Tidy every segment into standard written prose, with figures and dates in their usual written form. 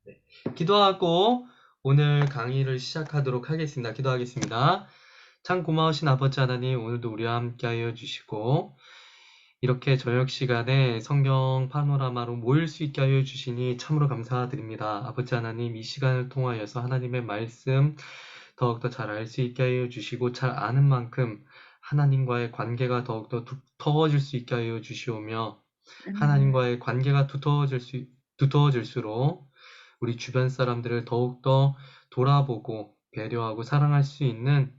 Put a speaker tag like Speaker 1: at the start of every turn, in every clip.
Speaker 1: 네. 기도하고 오늘 강의를 시작하도록 하겠습니다. 기도하겠습니다. 참 고마우신 아버지 하나님, 오늘도 우리와 함께하여 주시고 이렇게 저녁 시간에 성경 파노라마로 모일 수 있게 하여 주시니 참으로 감사드립니다. 아버지 하나님, 이 시간을 통하여서 하나님의 말씀 더욱더 잘 알 수 있게 하여 주시고 잘 아는 만큼 하나님과의 관계가 더욱더 두터워질 수 있게 하여 주시오며 하나님과의 관계가 두터워질수록 우리 주변 사람들을 더욱더 돌아보고 배려하고 사랑할 수 있는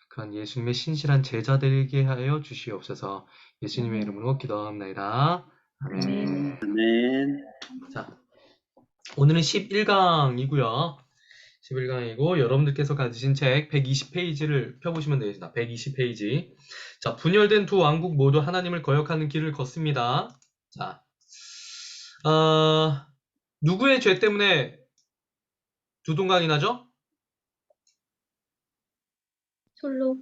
Speaker 1: 그런 예수님의 신실한 제자 되게 하여 주시옵소서. 예수님의 이름으로 기도합니다. 아멘.
Speaker 2: 아멘.
Speaker 1: 자, 오늘은 11강이고요. 11강이고 여러분들께서 가지신 책 120페이지를 펴보시면 되겠습니다. 120페이지. 자, 분열된 두 왕국 모두 하나님을 거역하는 길을 걷습니다. 자, 누구의 죄 때문에 두 동강이 나죠?
Speaker 3: 솔로.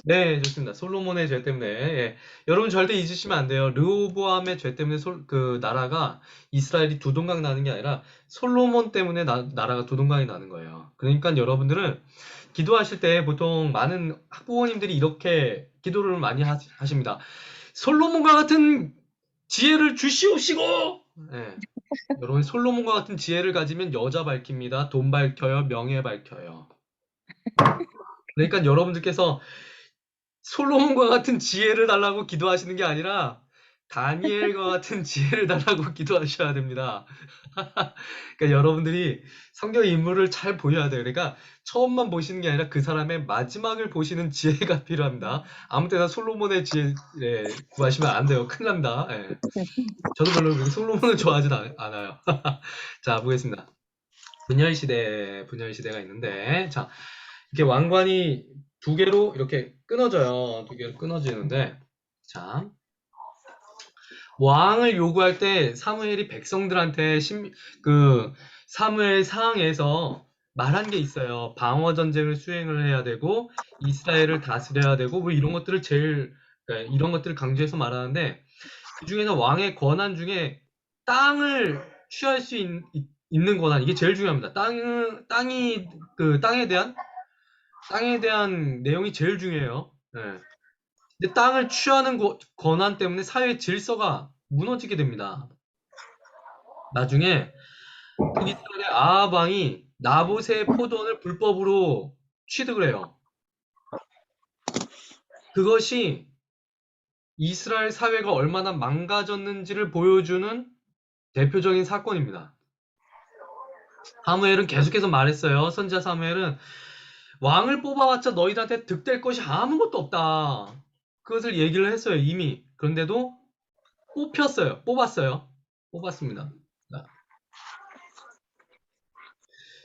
Speaker 1: 네, 좋습니다. 솔로몬의 죄 때문에. 예. 여러분 절대 잊으시면 안 돼요. 르호보암의 죄 때문에 그 나라가 이스라엘이 두 동강 나는 게 아니라 솔로몬 때문에 나라가 두 동강이 나는 거예요. 그러니까 여러분들은 기도하실 때 보통 많은 학부모님들이 이렇게 기도를 많이 하십니다. 솔로몬과 같은 지혜를 주시옵시고! 예. 여러분 솔로몬과 같은 지혜를 가지면 여자 밝힙니다. 돈 밝혀요. 명예 밝혀요. 그러니까 여러분들께서 솔로몬과 같은 지혜를 달라고 기도하시는 게 아니라 다니엘과 같은 지혜를 달라고 기도하셔야 됩니다. 그러니까 여러분들이 성경 인물을 잘 보셔야 돼요. 그러니까 처음만 보시는 게 아니라 그 사람의 마지막을 보시는 지혜가 필요합니다. 아무 때나 솔로몬의 지혜 구하시면 안 돼요. 큰일 납니다. 예. 저도 별로 솔로몬을 좋아하진 않아요. 자, 보겠습니다. 분열시대가 있는데, 자, 이렇게 왕관이 두 개로 이렇게 끊어져요. 두 개로 끊어지는데, 자, 왕을 요구할 때 사무엘이 백성들한테 사무엘 상에서 말한 게 있어요. 방어 전쟁을 수행을 해야 되고, 이스라엘을 다스려야 되고, 뭐 이런 것들을 그러니까 이런 것들을 강조해서 말하는데, 그 중에서 왕의 권한 중에 땅을 취할 수 있는 권한, 이게 제일 중요합니다. 땅에 대한 내용이 제일 중요해요. 네. 근데 땅을 취하는 권한 때문에 사회 질서가 무너지게 됩니다. 나중에 북이스라엘의 아합 왕이 나봇의 포도원을 불법으로 취득을 해요. 그것이 이스라엘 사회가 얼마나 망가졌는지를 보여주는 대표적인 사건입니다. 사무엘은 계속해서 말했어요. 선지자 사무엘은 왕을 뽑아봤자 너희들한테 득될 것이 아무것도 없다. 그것을 얘기를 했어요, 이미. 그런데도 뽑았습니다.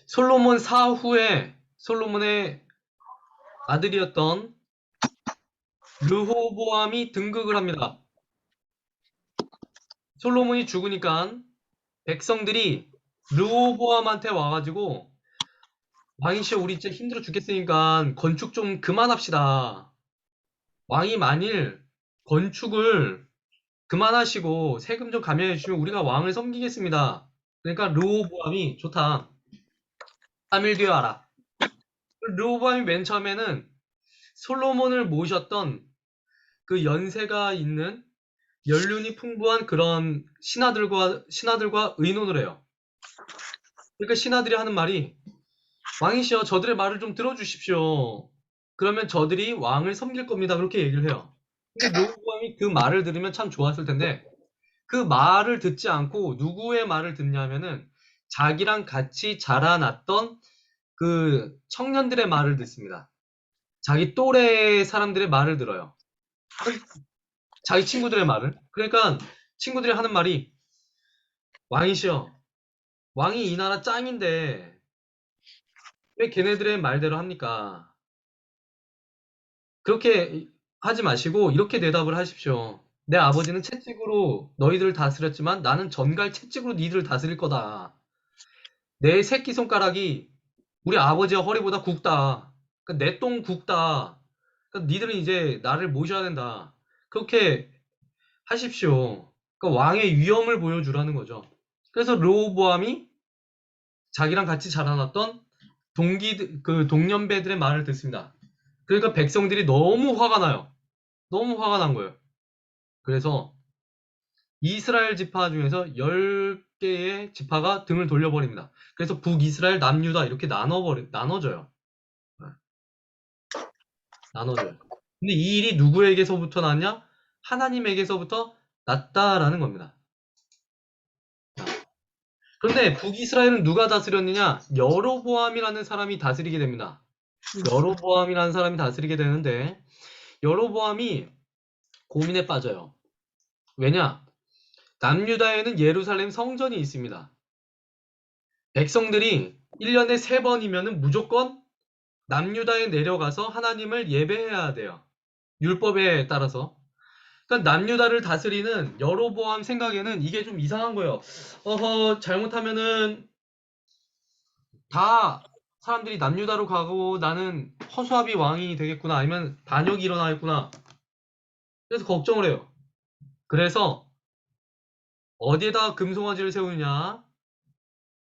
Speaker 1: 솔로몬 사후에 솔로몬의 아들이었던 르호보암이 등극을 합니다. 솔로몬이 죽으니까 백성들이 르호보암한테 와가지고 왕이시여 우리 진짜 힘들어 죽겠으니까 건축 좀 그만합시다. 왕이 만일 건축을 그만하시고 세금 좀 감면해 주시면 우리가 왕을 섬기겠습니다. 그러니까 르호보암이 좋다. 3일 뒤에 와라. 르호보암이 맨 처음에는 솔로몬을 모셨던 그 연세가 있는 연륜이 풍부한 그런 신하들과 의논을 해요. 그러니까 신하들이 하는 말이 왕이시여 저들의 말을 좀 들어주십시오. 그러면 저들이 왕을 섬길 겁니다. 그렇게 얘기를 해요. 근데 르호보암이 그 말을 들으면 참 좋았을 텐데 그 말을 듣지 않고 누구의 말을 듣냐면은 자기랑 같이 자라났던 그 청년들의 말을 듣습니다. 자기 또래 사람들의 말을 들어요. 자기 친구들의 말을. 그러니까 친구들이 하는 말이 왕이시여 왕이 이 나라 짱인데 왜 걔네들의 말대로 합니까? 그렇게 하지 마시고 이렇게 대답을 하십시오. 내 아버지는 채찍으로 너희들을 다스렸지만 나는 전갈 채찍으로 니들을 다스릴 거다. 내 새끼손가락이 우리 아버지의 허리보다 굵다. 그러니까 내 똥 굵다. 그러니까 니들은 이제 나를 모셔야 된다. 그렇게 하십시오. 그러니까 왕의 위엄을 보여주라는 거죠. 그래서 르호보암이 자기랑 같이 자라났던 그 동년배들의 말을 듣습니다. 그러니까 백성들이 너무 화가 나요. 너무 화가 난 거예요. 그래서 이스라엘 지파 중에서 10개의 지파가 등을 돌려버립니다. 그래서 북이스라엘, 남유다 이렇게 나눠져요. 네, 나눠져요. 근데 이 일이 누구에게서부터 났냐? 하나님에게서부터 났다라는 겁니다. 그런데 북이스라엘은 누가 다스렸느냐? 여로보암이라는 사람이 다스리게 됩니다. 여로보암이라는 사람이 다스리게 되는데 여로보암이 고민에 빠져요. 왜냐? 남유다에는 예루살렘 성전이 있습니다. 백성들이 1년에 3번이면 무조건 남유다에 내려가서 하나님을 예배해야 돼요. 율법에 따라서. 그러니까 남유다를 다스리는 여로보암 생각에는 이게 좀 이상한 거예요. 잘못하면은 다 사람들이 남유다로 가고 나는 허수아비 왕이 되겠구나, 아니면 반역이 일어나겠구나. 그래서 걱정을 해요. 그래서 어디에다 금송아지를 세우느냐?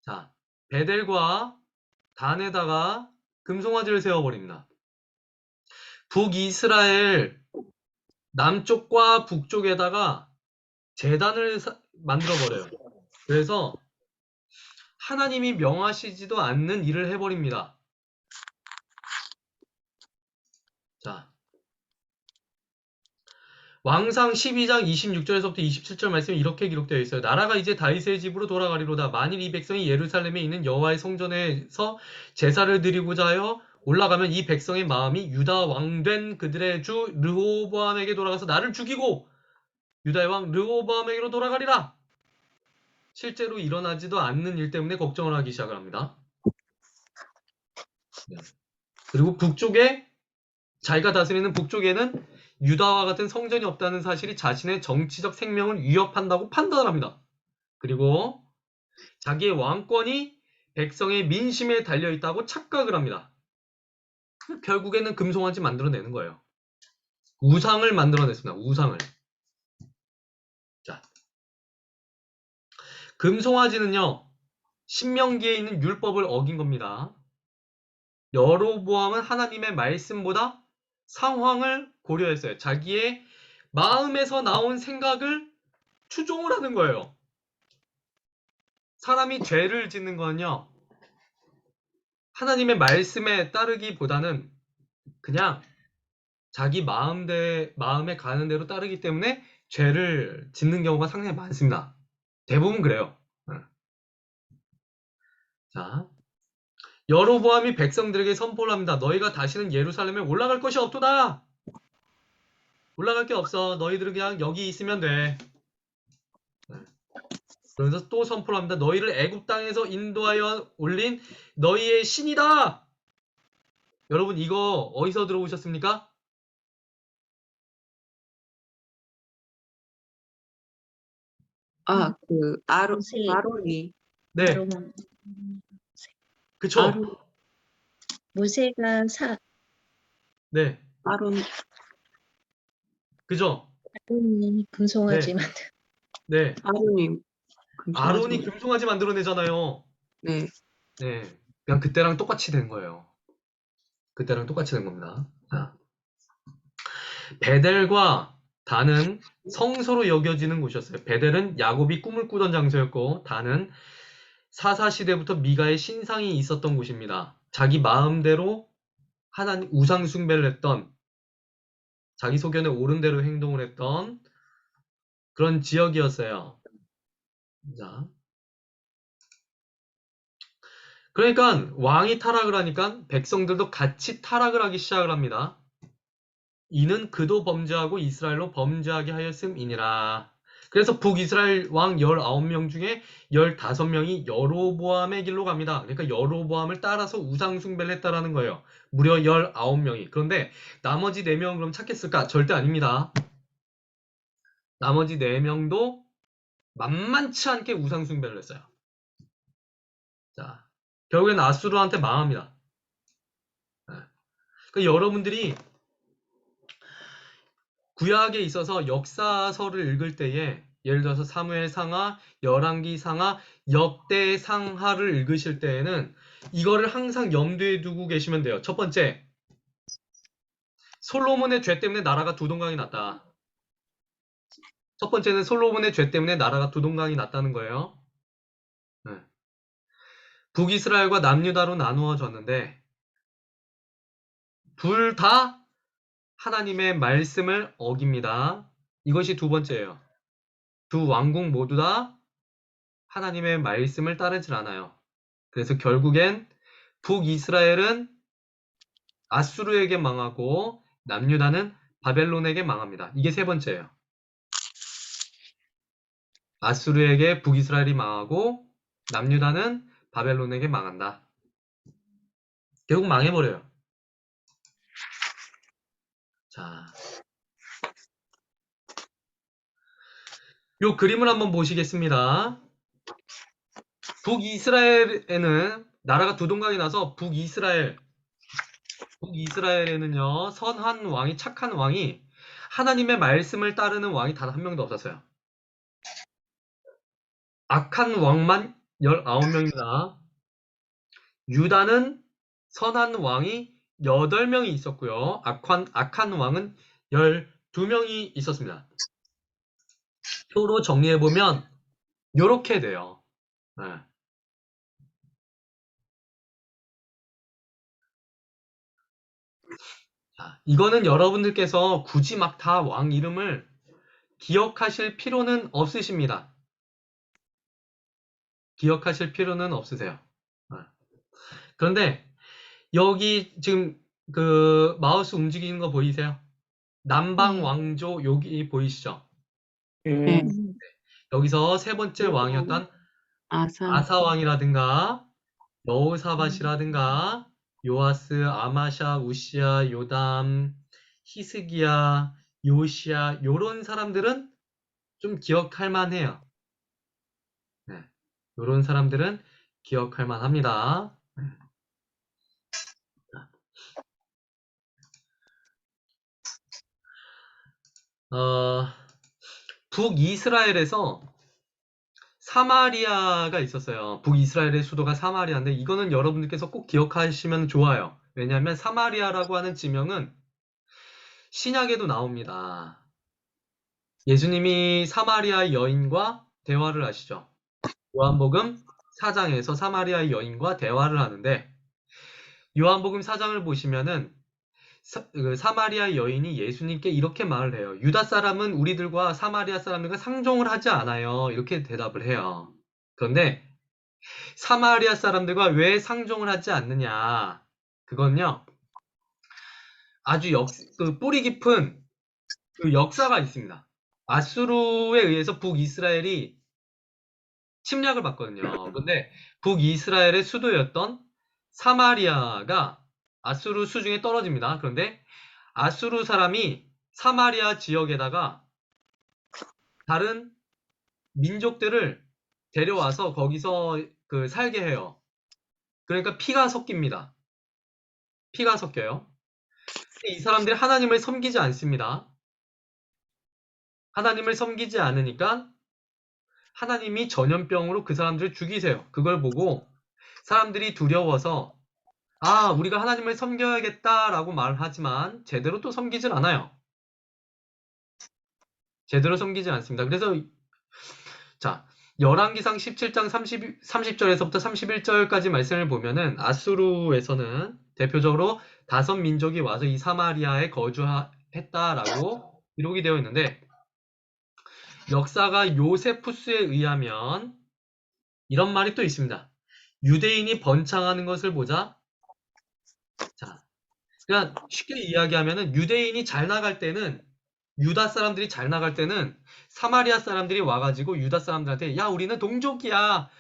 Speaker 1: 자, 베델과 단에다가 금송아지를 세워버립니다. 북이스라엘 남쪽과 북쪽에다가 제단을 만들어버려요. 그래서 하나님이 명하시지도 않는 일을 해버립니다. 자, 왕상 12장 26절에서부터 27절 말씀이 이렇게 기록되어 있어요. 나라가 이제 다윗의 집으로 돌아가리로다. 만일 이 백성이 예루살렘에 있는 여호와의 성전에서 제사를 드리고자 하여 올라가면 이 백성의 마음이 유다 왕된 그들의 주 르호보암에게 돌아가서 나를 죽이고 유다의 왕 르호보암에게로 돌아가리라. 실제로 일어나지도 않는 일 때문에 걱정을 하기 시작을 합니다. 네. 그리고 북쪽에 자기가 다스리는 북쪽에는 유다와 같은 성전이 없다는 사실이 자신의 정치적 생명을 위협한다고 판단을 합니다. 그리고 자기의 왕권이 백성의 민심에 달려있다고 착각을 합니다. 결국에는 금송아지 만들어내는 거예요. 우상을 만들어냈습니다. 우상을. 자, 금송아지는요, 신명기에 있는 율법을 어긴 겁니다. 여로보암은 하나님의 말씀보다 상황을 고려했어요. 자기의 마음에서 나온 생각을 추종을 하는 거예요. 사람이 죄를 짓는 건요, 하나님의 말씀에 따르기보다는 그냥 자기 마음에 가는 대로 따르기 때문에 죄를 짓는 경우가 상당히 많습니다. 대부분 그래요. 자, 여로보암이 백성들에게 선포를 합니다. 너희가 다시는 예루살렘에 올라갈 것이 없도다. 올라갈 게 없어. 너희들은 그냥 여기 있으면 돼. 그러면서 또 선포를 합니다. 너희를 애굽 땅에서 인도하여 올린 너희의 신이다. 여러분 이거 어디서 들어보셨습니까?
Speaker 2: 아론이.
Speaker 1: 네, 그쵸?
Speaker 3: 모세가
Speaker 1: 네,
Speaker 2: 아론.
Speaker 1: 그죠?
Speaker 3: 아론이 금송아지 만들.
Speaker 1: 네,
Speaker 2: 아론이
Speaker 1: 아론이 금송아지 만들어내잖아요.
Speaker 2: 네.
Speaker 1: 네, 그냥 그때랑 똑같이 된 거예요. 그때랑 똑같이 된 겁니다. 자, 베델과 단은 성소로 여겨지는 곳이었어요. 베델은 야곱이 꿈을 꾸던 장소였고, 단은 사사시대부터 미가의 신상이 있었던 곳입니다. 자기 마음대로 하나님 우상 숭배를 했던, 자기 소견에 옳은 대로 행동을 했던 그런 지역이었어요. 자, 그러니까 왕이 타락을 하니까 백성들도 같이 타락을 하기 시작을 합니다. 이는 그도 범죄하고 이스라엘로 범죄하게 하였음이니라. 그래서 북이스라엘 왕 19명 중에 15명이 여로보암의 길로 갑니다. 그러니까 여로보암을 따라서 우상 숭배를 했다라는 거예요. 무려 19명이. 그런데 나머지 4명은 그럼 찾겠을까? 절대 아닙니다. 나머지 4명도 만만치 않게 우상 숭배를 했어요. 자, 결국엔 아수르한테 망합니다. 그러니까 여러분들이 구약에 있어서 역사서를 읽을 때에 예를 들어서 사무엘 상하, 열왕기 상하, 역대 상하를 읽으실 때에는 이거를 항상 염두에 두고 계시면 돼요. 첫 번째, 솔로몬의 죄 때문에 나라가 두 동강이 났다. 첫 번째는 솔로몬의 죄 때문에 나라가 두 동강이 났다는 거예요. 네. 북이스라엘과 남유다로 나누어졌는데 둘 다 하나님의 말씀을 어깁니다. 이것이 두 번째예요. 두 왕국 모두 다 하나님의 말씀을 따르질 않아요. 그래서 결국엔 북이스라엘은 아수르에게 망하고 남유다는 바벨론에게 망합니다. 이게 세 번째예요. 아수르에게 북이스라엘이 망하고 남유다는 바벨론에게 망한다. 결국 망해버려요. 자, 요 그림을 한번 보시겠습니다. 북이스라엘에는 나라가 두 동강이 나서 북이스라엘에는요 선한 왕이 착한 왕이 하나님의 말씀을 따르는 왕이 단 한 명도 없었어요. 악한 왕만 19명입니다. 유다는 선한 왕이 8명이 있었고요. 악한 왕은 12명이 있었습니다. 표로 정리해보면 요렇게 돼요. 네. 자, 이거는 여러분들께서 굳이 막 다 왕 이름을 기억하실 필요는 없으십니다. 기억하실 필요는 없으세요. 그런데 여기 지금 그 마우스 움직이는 거 보이세요? 남방 왕조 여기 보이시죠?
Speaker 2: 네.
Speaker 1: 여기서 세 번째 왕이었던 아사 왕이라든가 여호사밧이라든가 요아스, 아마샤, 우시야, 요담, 히스기야, 요시야 요런 사람들은 좀 기억할 만해요. 네. 요런 사람들은 기억할 만합니다. 북이스라엘에서 사마리아가 있었어요. 북이스라엘의 수도가 사마리아인데 이거는 여러분들께서 꼭 기억하시면 좋아요. 왜냐하면 사마리아라고 하는 지명은 신약에도 나옵니다. 예수님이 사마리아 여인과 대화를 하시죠. 요한복음 4장에서 사마리아 여인과 대화를 하는데 요한복음 4장을 보시면은 사마리아 여인이 예수님께 이렇게 말을 해요. 유다 사람은 우리들과 사마리아 사람들과 상종을 하지 않아요. 이렇게 대답을 해요. 그런데 사마리아 사람들과 왜 상종을 하지 않느냐? 그건요. 아주 뿌리 깊은 그 역사가 있습니다. 아수르에 의해서 북이스라엘이 침략을 받거든요. 그런데 북이스라엘의 수도였던 사마리아가 아수르 수중에 떨어집니다. 그런데 아수르 사람이 사마리아 지역에다가 다른 민족들을 데려와서 거기서 살게 해요. 그러니까 피가 섞입니다. 피가 섞여요. 이 사람들이 하나님을 섬기지 않습니다. 하나님을 섬기지 않으니까 하나님이 전염병으로 그 사람들을 죽이세요. 그걸 보고 사람들이 두려워서 우리가 하나님을 섬겨야겠다라고 말을 하지만 제대로 또 섬기질 않아요. 제대로 섬기지 않습니다. 그래서 자, 열왕기상 17장 30절에서부터 31절까지 말씀을 보면은 아수르에서는 대표적으로 5민족이 와서 이 사마리아에 거주했다라고 기록이 되어 있는데 역사가 요세푸스에 의하면 이런 말이 또 있습니다. 유대인이 번창하는 것을 보자. 자, 그냥 쉽게 이야기하면은 유대인이 잘 나갈 때는 유다 사람들이 잘 나갈 때는 사마리아 사람들이 와가지고 유다 사람들한테 야 우리는 동족이야.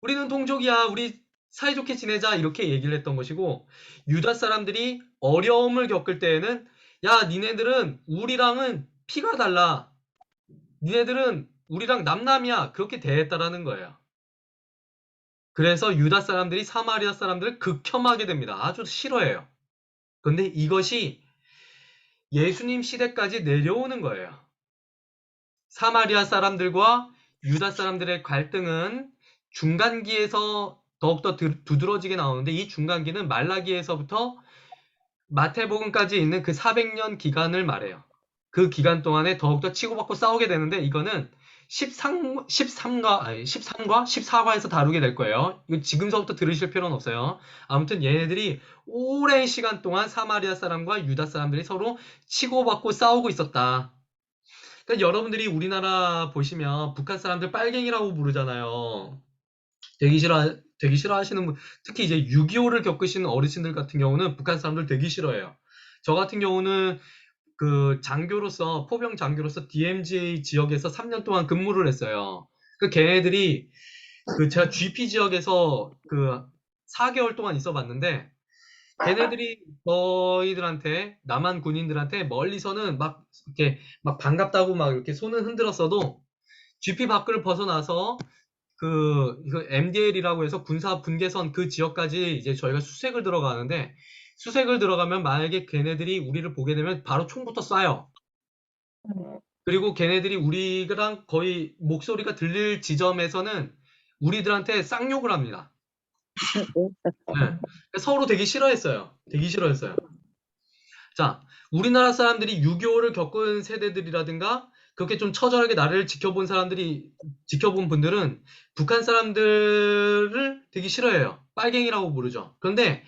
Speaker 1: 우리 사이좋게 지내자 이렇게 얘기를 했던 것이고 유다 사람들이 어려움을 겪을 때에는 야 니네들은 우리랑은 피가 달라. 니네들은 우리랑 남남이야. 그렇게 대했다라는 거예요. 그래서 유다 사람들이 사마리아 사람들을 극혐하게 됩니다. 아주 싫어해요. 그런데 이것이 예수님 시대까지 내려오는 거예요. 사마리아 사람들과 유다 사람들의 갈등은 중간기에서 더욱더 두드러지게 나오는데 이 중간기는 말라기에서부터 마태복음까지 있는 그 400년 기간을 말해요. 그 기간 동안에 더욱더 치고받고 싸우게 되는데 이거는 13과 14과에서 다루게 될 거예요. 이거 지금서부터 들으실 필요는 없어요. 아무튼 얘네들이 오랜 시간 동안 사마리아 사람과 유다 사람들이 서로 치고받고 싸우고 있었다. 그러니까 여러분들이 우리나라 보시면 북한 사람들 빨갱이라고 부르잖아요. 되게 싫어하시는 분, 특히 이제 6.25를 겪으시는 어르신들 같은 경우는 북한 사람들 되게 싫어해요. 저 같은 경우는 그 장교로서, 포병 장교로서 DMZ 지역에서 3년 동안 근무를 했어요. 그 걔네들이 그 제가 GP 지역에서 그 4개월 동안 있어 봤는데 걔네들이 저희들한테, 남한 군인들한테 멀리서는 막 이렇게 막 반갑다고 막 이렇게 손을 흔들었어도 GP 밖을 벗어나서 이거 MDL이라고 해서 군사 분계선 그 지역까지 이제 저희가 수색을 들어가는데 수색을 들어가면 만약에 걔네들이 우리를 보게 되면 바로 총부터 쏴요. 그리고 걔네들이 우리랑 거의 목소리가 들릴 지점에서는 우리들한테 쌍욕을 합니다. 네. 서로 되게 싫어했어요. 되게 싫어했어요. 자, 우리나라 사람들이 6.25를 겪은 세대들이라든가 그렇게 좀 처절하게 나라를 지켜본 분들은 북한 사람들을 되게 싫어해요. 빨갱이라고 부르죠. 그런데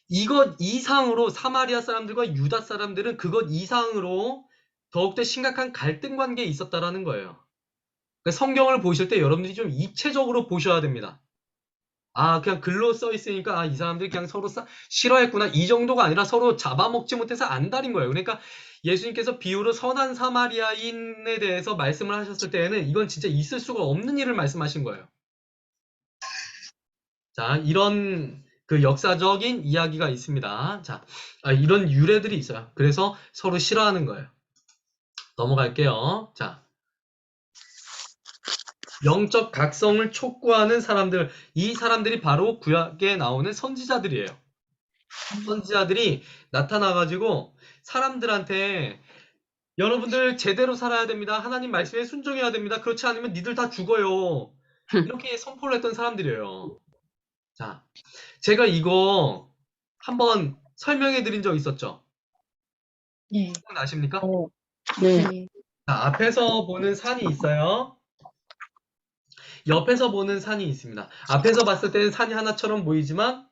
Speaker 1: 이것 이상으로 사마리아 사람들과 유다 사람들은 그것 이상으로 더욱더 심각한 갈등 관계에 있었다라는 거예요. 그러니까 성경을 보실 때 여러분들이 좀 입체적으로 보셔야 됩니다. 아, 그냥 글로 써 있으니까, 아, 이 사람들이 그냥 서로 싫어했구나. 이 정도가 아니라 서로 잡아먹지 못해서 안달인 거예요. 그러니까 예수님께서 비유로 선한 사마리아인에 대해서 말씀을 하셨을 때에는 이건 진짜 있을 수가 없는 일을 말씀하신 거예요. 자, 이런 그 역사적인 이야기가 있습니다. 자, 이런 유래들이 있어요. 그래서 서로 싫어하는 거예요. 넘어갈게요. 자. 영적 각성을 촉구하는 사람들, 이 사람들이 바로 구약에 나오는 선지자들이에요. 선지자들이 나타나가지고 사람들한테 여러분들 제대로 살아야 됩니다. 하나님 말씀에 순종해야 됩니다. 그렇지 않으면 니들 다 죽어요. 이렇게 선포를 했던 사람들이에요. 자, 제가 이거 한번 설명해 드린 적 있었죠?
Speaker 3: 네.
Speaker 1: 아십니까?
Speaker 2: 네.
Speaker 3: 네.
Speaker 1: 자, 앞에서 보는 산이 있어요. 옆에서 보는 산이 있습니다. 앞에서 봤을 때는 산이 하나처럼 보이지만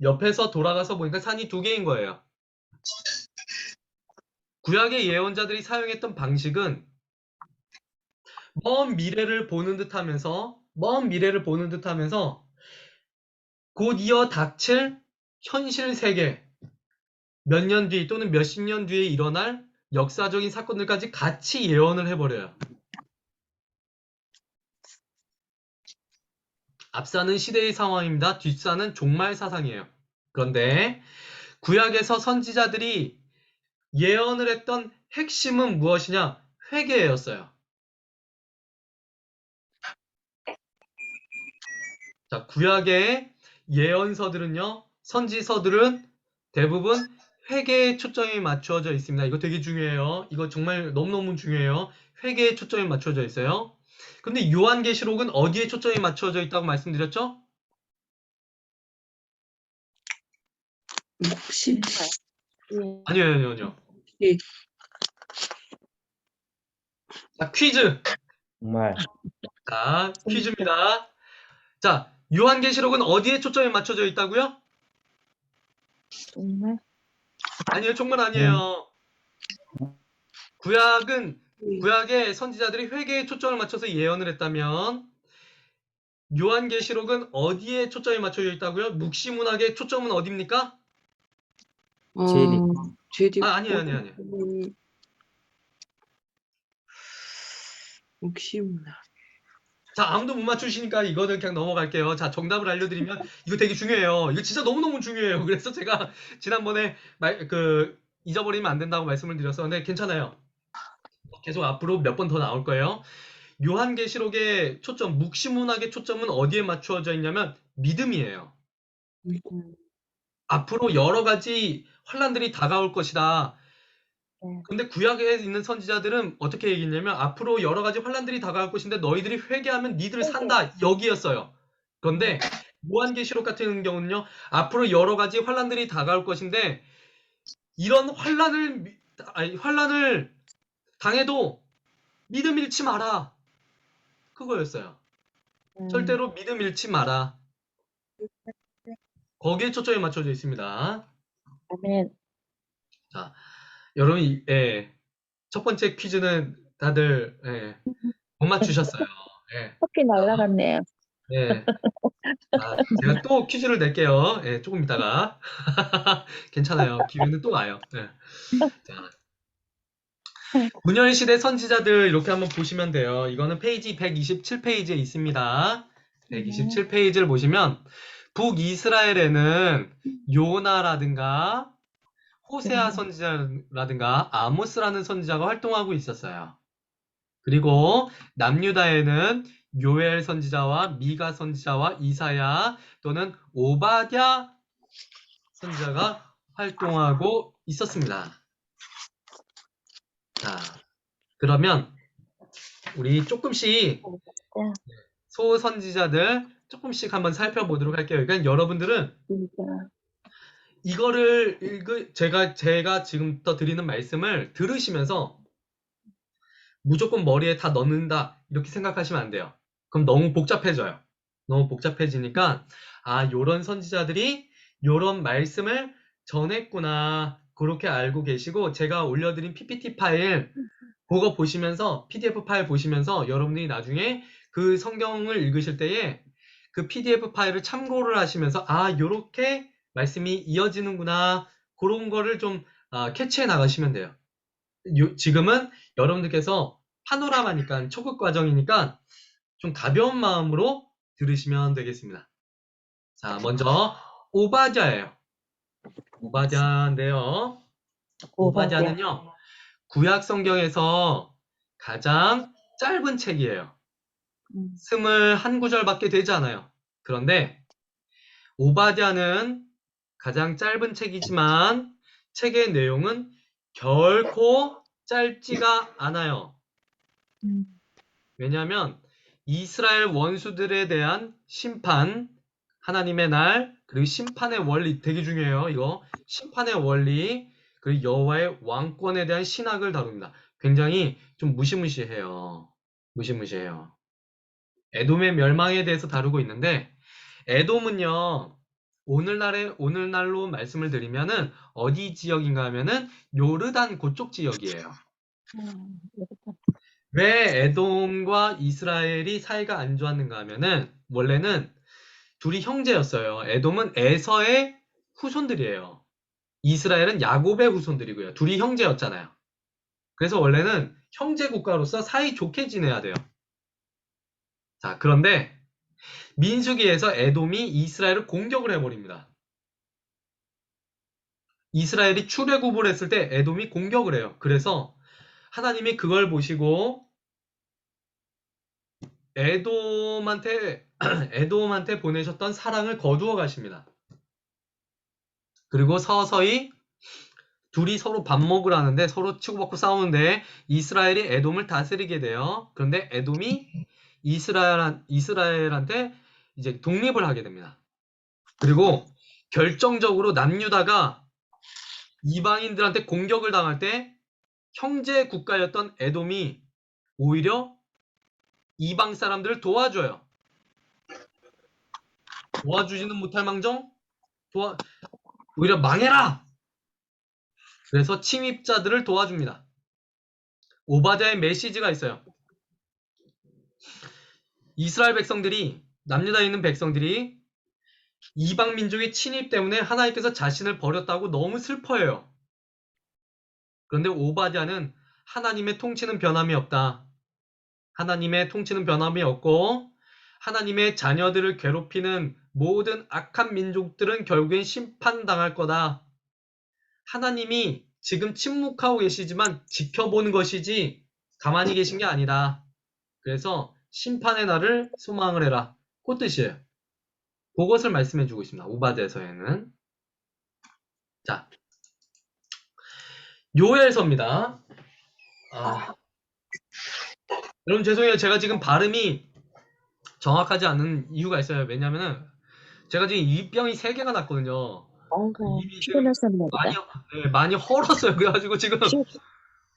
Speaker 1: 옆에서 돌아가서 보니까 산이 두 개인 거예요. 구약의 예언자들이 사용했던 방식은 먼 미래를 보는 듯 하면서 곧 이어 닥칠 현실 세계, 몇 년 뒤 또는 몇십 년 뒤에 일어날 역사적인 사건들까지 같이 예언을 해버려요. 앞사는 시대의 상황입니다. 뒷사는 종말 사상이에요. 그런데 구약에서 선지자들이 예언을 했던 핵심은 무엇이냐? 회개였어요. 자, 구약의 예언서들은요, 선지서들은 대부분 회개에 초점이 맞춰져 있습니다. 이거 되게 중요해요. 이거 정말 너무너무 중요해요. 회개에 초점이 맞춰져 있어요. 근데 요한계시록은 어디에 초점이 맞춰져 있다고 말씀드렸죠?
Speaker 2: 혹시
Speaker 1: 아니요.
Speaker 2: 예.
Speaker 1: 자, 퀴즈.
Speaker 4: 정말
Speaker 1: 자, 퀴즈입니다. 자, 요한계시록은 어디에 초점이 맞춰져 있다고요?
Speaker 3: 정말?
Speaker 1: 아니요, 정말 아니에요. 구약의 선지자들이 회개에 초점을 맞춰서 예언을 했다면 요한계시록은 어디에 초점이 맞춰져 있다고요? 묵시문학의 초점은 어디입니까?
Speaker 4: 제리.
Speaker 2: 제리.
Speaker 1: 아니에요.
Speaker 2: 욕심나.
Speaker 1: 자, 아무도 못 맞추시니까 이거는 그냥 넘어갈게요. 자, 정답을 알려드리면 이거 되게 중요해요. 이거 진짜 너무너무 중요해요. 그래서 제가 지난번에 잊어버리면 안 된다고 말씀을 드렸었는데 괜찮아요. 계속 앞으로 몇 번 더 나올 거예요. 요한계시록의 초점, 묵시문학의 초점은 어디에 맞추어져 있냐면 믿음이에요. 앞으로 여러 가지 환란들이 다가올 것이다.
Speaker 3: 네.
Speaker 1: 근데 구약에 있는 선지자들은 어떻게 얘기했냐면 앞으로 여러 가지 환란들이 다가올 것인데 너희들이 회개하면 니들 산다 여기였어요. 그런데 요한계시록 같은 경우는요. 앞으로 여러 가지 환란들이 다가올 것인데 이런 환란을 당해도 믿음 잃지 마라. 그거였어요. 절대로 믿음 잃지 마라. 거기에 초점이 맞춰져 있습니다.
Speaker 3: 아멘.
Speaker 1: 자, 여러분, 예, 첫 번째 퀴즈는 다들 못 맞추셨어요. 예,
Speaker 3: 커피 날라갔네요.
Speaker 1: 예. 자, 제가 또 퀴즈를 낼게요. 예, 조금 있다가. 괜찮아요. 기회는 또 와요. 예. 자, 분열시대 선지자들 이렇게 한번 보시면 돼요. 이거는 페이지 127페이지에 있습니다. 127페이지를 보시면 북이스라엘에는 요나라든가 호세아 선지자라든가 아모스라는 선지자가 활동하고 있었어요. 그리고 남유다에는 요엘 선지자와 미가 선지자와 이사야 또는 오바댜 선지자가 활동하고 있었습니다. 자, 그러면 우리 조금씩 소선지자들 조금씩 한번 살펴보도록 할게요. 그러니까 여러분들은
Speaker 3: 진짜.
Speaker 1: 이거를 제가 지금부터 드리는 말씀을 들으시면서 무조건 머리에 다 넣는다 이렇게 생각하시면 안 돼요. 그럼 너무 복잡해져요. 너무 복잡해지니까 요런 선지자들이 요런 말씀을 전했구나 그렇게 알고 계시고 제가 올려드린 PPT 파일 그거 보시면서 PDF 파일 보시면서 여러분들이 나중에 그 성경을 읽으실 때에 그 PDF 파일을 참고를 하시면서 요렇게 말씀이 이어지는구나 그런 거를 좀 캐치해 나가시면 돼요. 지금은 여러분들께서 파노라마니까 초급 과정이니까 좀 가벼운 마음으로 들으시면 되겠습니다. 자, 먼저 오바댜예요. 오바댜인데요. 오바댜는요. 구약 성경에서 가장 짧은 책이에요. 21구절밖에 되지 않아요. 그런데 오바댜는 가장 짧은 책이지만 책의 내용은 결코 짧지가 않아요. 왜냐하면 이스라엘 원수들에 대한 심판, 하나님의 날, 그리고 심판의 원리 되게 중요해요. 이거 심판의 원리, 그리고 여호와의 왕권에 대한 신학을 다룹니다. 굉장히 좀 무시무시해요. 무시무시해요. 에돔의 멸망에 대해서 다루고 있는데 에돔은요. 오늘날로 말씀을 드리면은 어디 지역인가 하면은 요르단 그쪽 지역이에요. 왜 에돔과 이스라엘이 사이가 안 좋았는가 하면은 원래는 둘이 형제였어요. 에돔은 에서의 후손들이에요. 이스라엘은 야곱의 후손들이고요. 둘이 형제였잖아요. 그래서 원래는 형제 국가로서 사이 좋게 지내야 돼요. 자, 그런데 민수기에서 에돔이 이스라엘을 공격을 해버립니다. 이스라엘이 출애굽을 했을 때 에돔이 공격을 해요. 그래서 하나님이 그걸 보시고 에돔한테 보내셨던 사랑을 거두어 가십니다. 그리고 서서히 둘이 서로 밥 먹으러 하는데 서로 치고받고 싸우는데 이스라엘이 에돔을 다스리게 돼요. 그런데 에돔이 이스라엘한테 이제 독립을 하게 됩니다. 그리고 결정적으로 남유다가 이방인들한테 공격을 당할 때 형제 국가였던 에돔이 오히려 이방 사람들을 도와줘요. 도와주지는 못할 망정 오히려 망해라! 그래서 침입자들을 도와줍니다. 오바댜의 메시지가 있어요. 이스라엘 백성들이 남유다에 있는 백성들이 이방 민족의 침입 때문에 하나님께서 자신을 버렸다고 너무 슬퍼해요. 그런데 오바댜는 하나님의 통치는 변함이 없다. 하나님의 통치는 변함이 없고 하나님의 자녀들을 괴롭히는 모든 악한 민족들은 결국엔 심판당할 거다. 하나님이 지금 침묵하고 계시지만 지켜보는 것이지 가만히 계신 게 아니다. 그래서 심판의 날을 소망을 해라. 그 뜻이에요. 그것을 말씀해주고 있습니다. 오바댜서에는. 자, 요엘서입니다. 여러분 죄송해요. 제가 지금 발음이 정확하지 않은 이유가 있어요. 왜냐면은 제가 지금 입병이 3개가 났거든요. 입이 지금
Speaker 3: 피곤했었나
Speaker 1: 많이,
Speaker 3: 보다.
Speaker 1: 네, 많이 헐었어요. 그래가지고 지금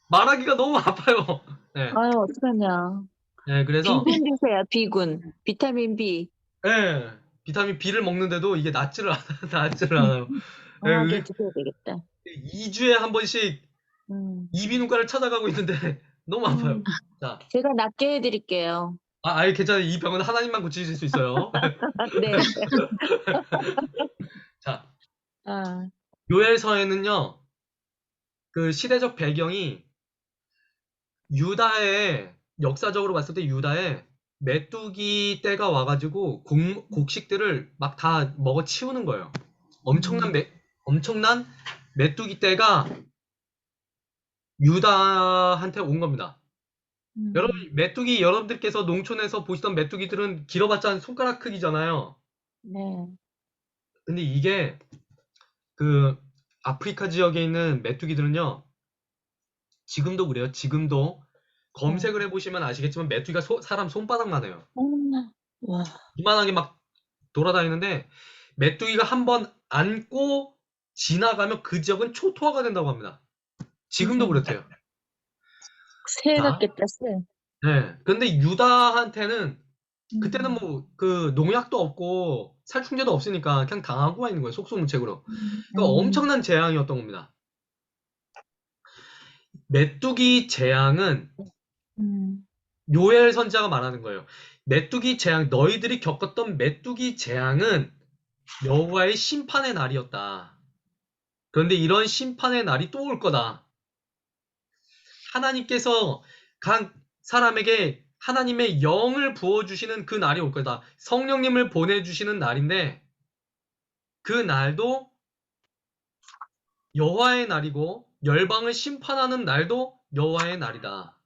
Speaker 1: 말하기가 너무 아파요. 네,
Speaker 3: 아유, 어떡하냐.
Speaker 1: 네, 그래서
Speaker 2: 비군 드세요, 비군. 비타민 B.
Speaker 1: 네, 비타민 B를 먹는데도 이게 낫지를 않아요. 네,
Speaker 3: 강하게 드셔야 되겠다.
Speaker 1: 2주에 한 번씩 이비인후과를 찾아가고 있는데 너무 아파요. 자,
Speaker 3: 제가 낫게 해드릴게요.
Speaker 1: 아예 괜찮아요. 이 병은 하나님만 고치실 수 있어요.
Speaker 3: 네.
Speaker 1: 자,
Speaker 3: 아,
Speaker 1: 요엘서에는요, 그 시대적 배경이 유다의, 역사적으로 봤을 때 유다의 메뚜기 때가 와가지고 곡식들을 막 다 먹어 치우는 거예요. 엄청난 메뚜기 때가 유다한테 온 겁니다. 여러분, 메뚜기, 여러분들께서 농촌에서 보시던 메뚜기들은 길어봤자 한 손가락 크기잖아요.
Speaker 3: 네.
Speaker 1: 근데 이게 그 아프리카 지역에 있는 메뚜기들은요, 지금도 그래요. 지금도 검색을 해보시면 아시겠지만 메뚜기가 사람 손바닥만 해요.
Speaker 3: 와,
Speaker 1: 이만하게 막 돌아다니는데 메뚜기가 한번 안고 지나가면 그 지역은 초토화가 된다고 합니다. 지금도 그렇대요.
Speaker 3: 새
Speaker 1: 자,
Speaker 3: 같겠다, 새.
Speaker 1: 네. 근데 유다한테는 그때는 뭐 그 농약도 없고 살충제도 없으니까 그냥 당하고만 있는 거예요. 속수무책으로. 그러니까 엄청난 재앙이었던 겁니다. 메뚜기 재앙은 요엘 선지자가 말하는 거예요. 메뚜기 재앙, 너희들이 겪었던 메뚜기 재앙은 여호와의 심판의 날이었다. 그런데 이런 심판의 날이 또 올 거다. 하나님께서 각 사람에게 하나님의 영을 부어주시는 그 날이 올 거다. 성령님을 보내주시는 날인데 그 날도 여호와의 날이고 열방을 심판하는 날도 여호와의 날이다.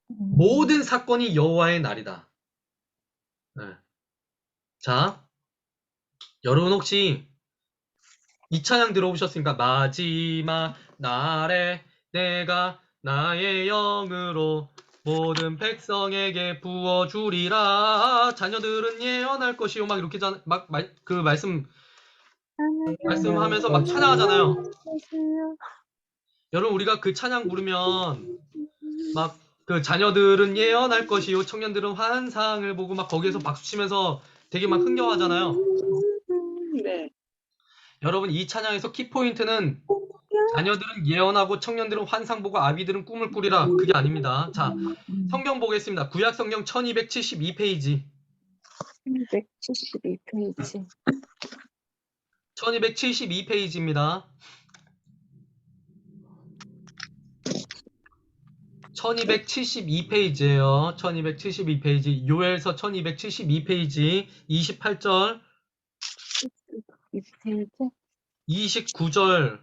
Speaker 1: 모든 사건이 여호와의 날이다. 네. 자, 여러분 혹시 이 찬양 들어보셨습니까? 마지막 날에 내가 나의 영으로 모든 백성에게 부어주리라. 자녀들은 예언할 것이요. 막 이렇게 그 말씀하면서 막 찬양하잖아요. 여러분 우리가 그 찬양 부르면 막 그 자녀들은 예언할 것이요. 청년들은 환상을 보고 막 거기에서 박수 치면서 되게 막 흥겨워하잖아요.
Speaker 2: 네.
Speaker 1: 여러분 이 찬양에서 키포인트는 자녀들은 예언하고 청년들은 환상 보고 아비들은 꿈을 꾸리라. 그게 아닙니다. 자, 성경 보겠습니다. 구약 성경 1272페이지.
Speaker 3: 172페이지.
Speaker 1: 1272페이지입니다. 1272페이지예요. 1272페이지. 요엘서 1272페이지 28절,
Speaker 3: 2페이지?
Speaker 1: 29절,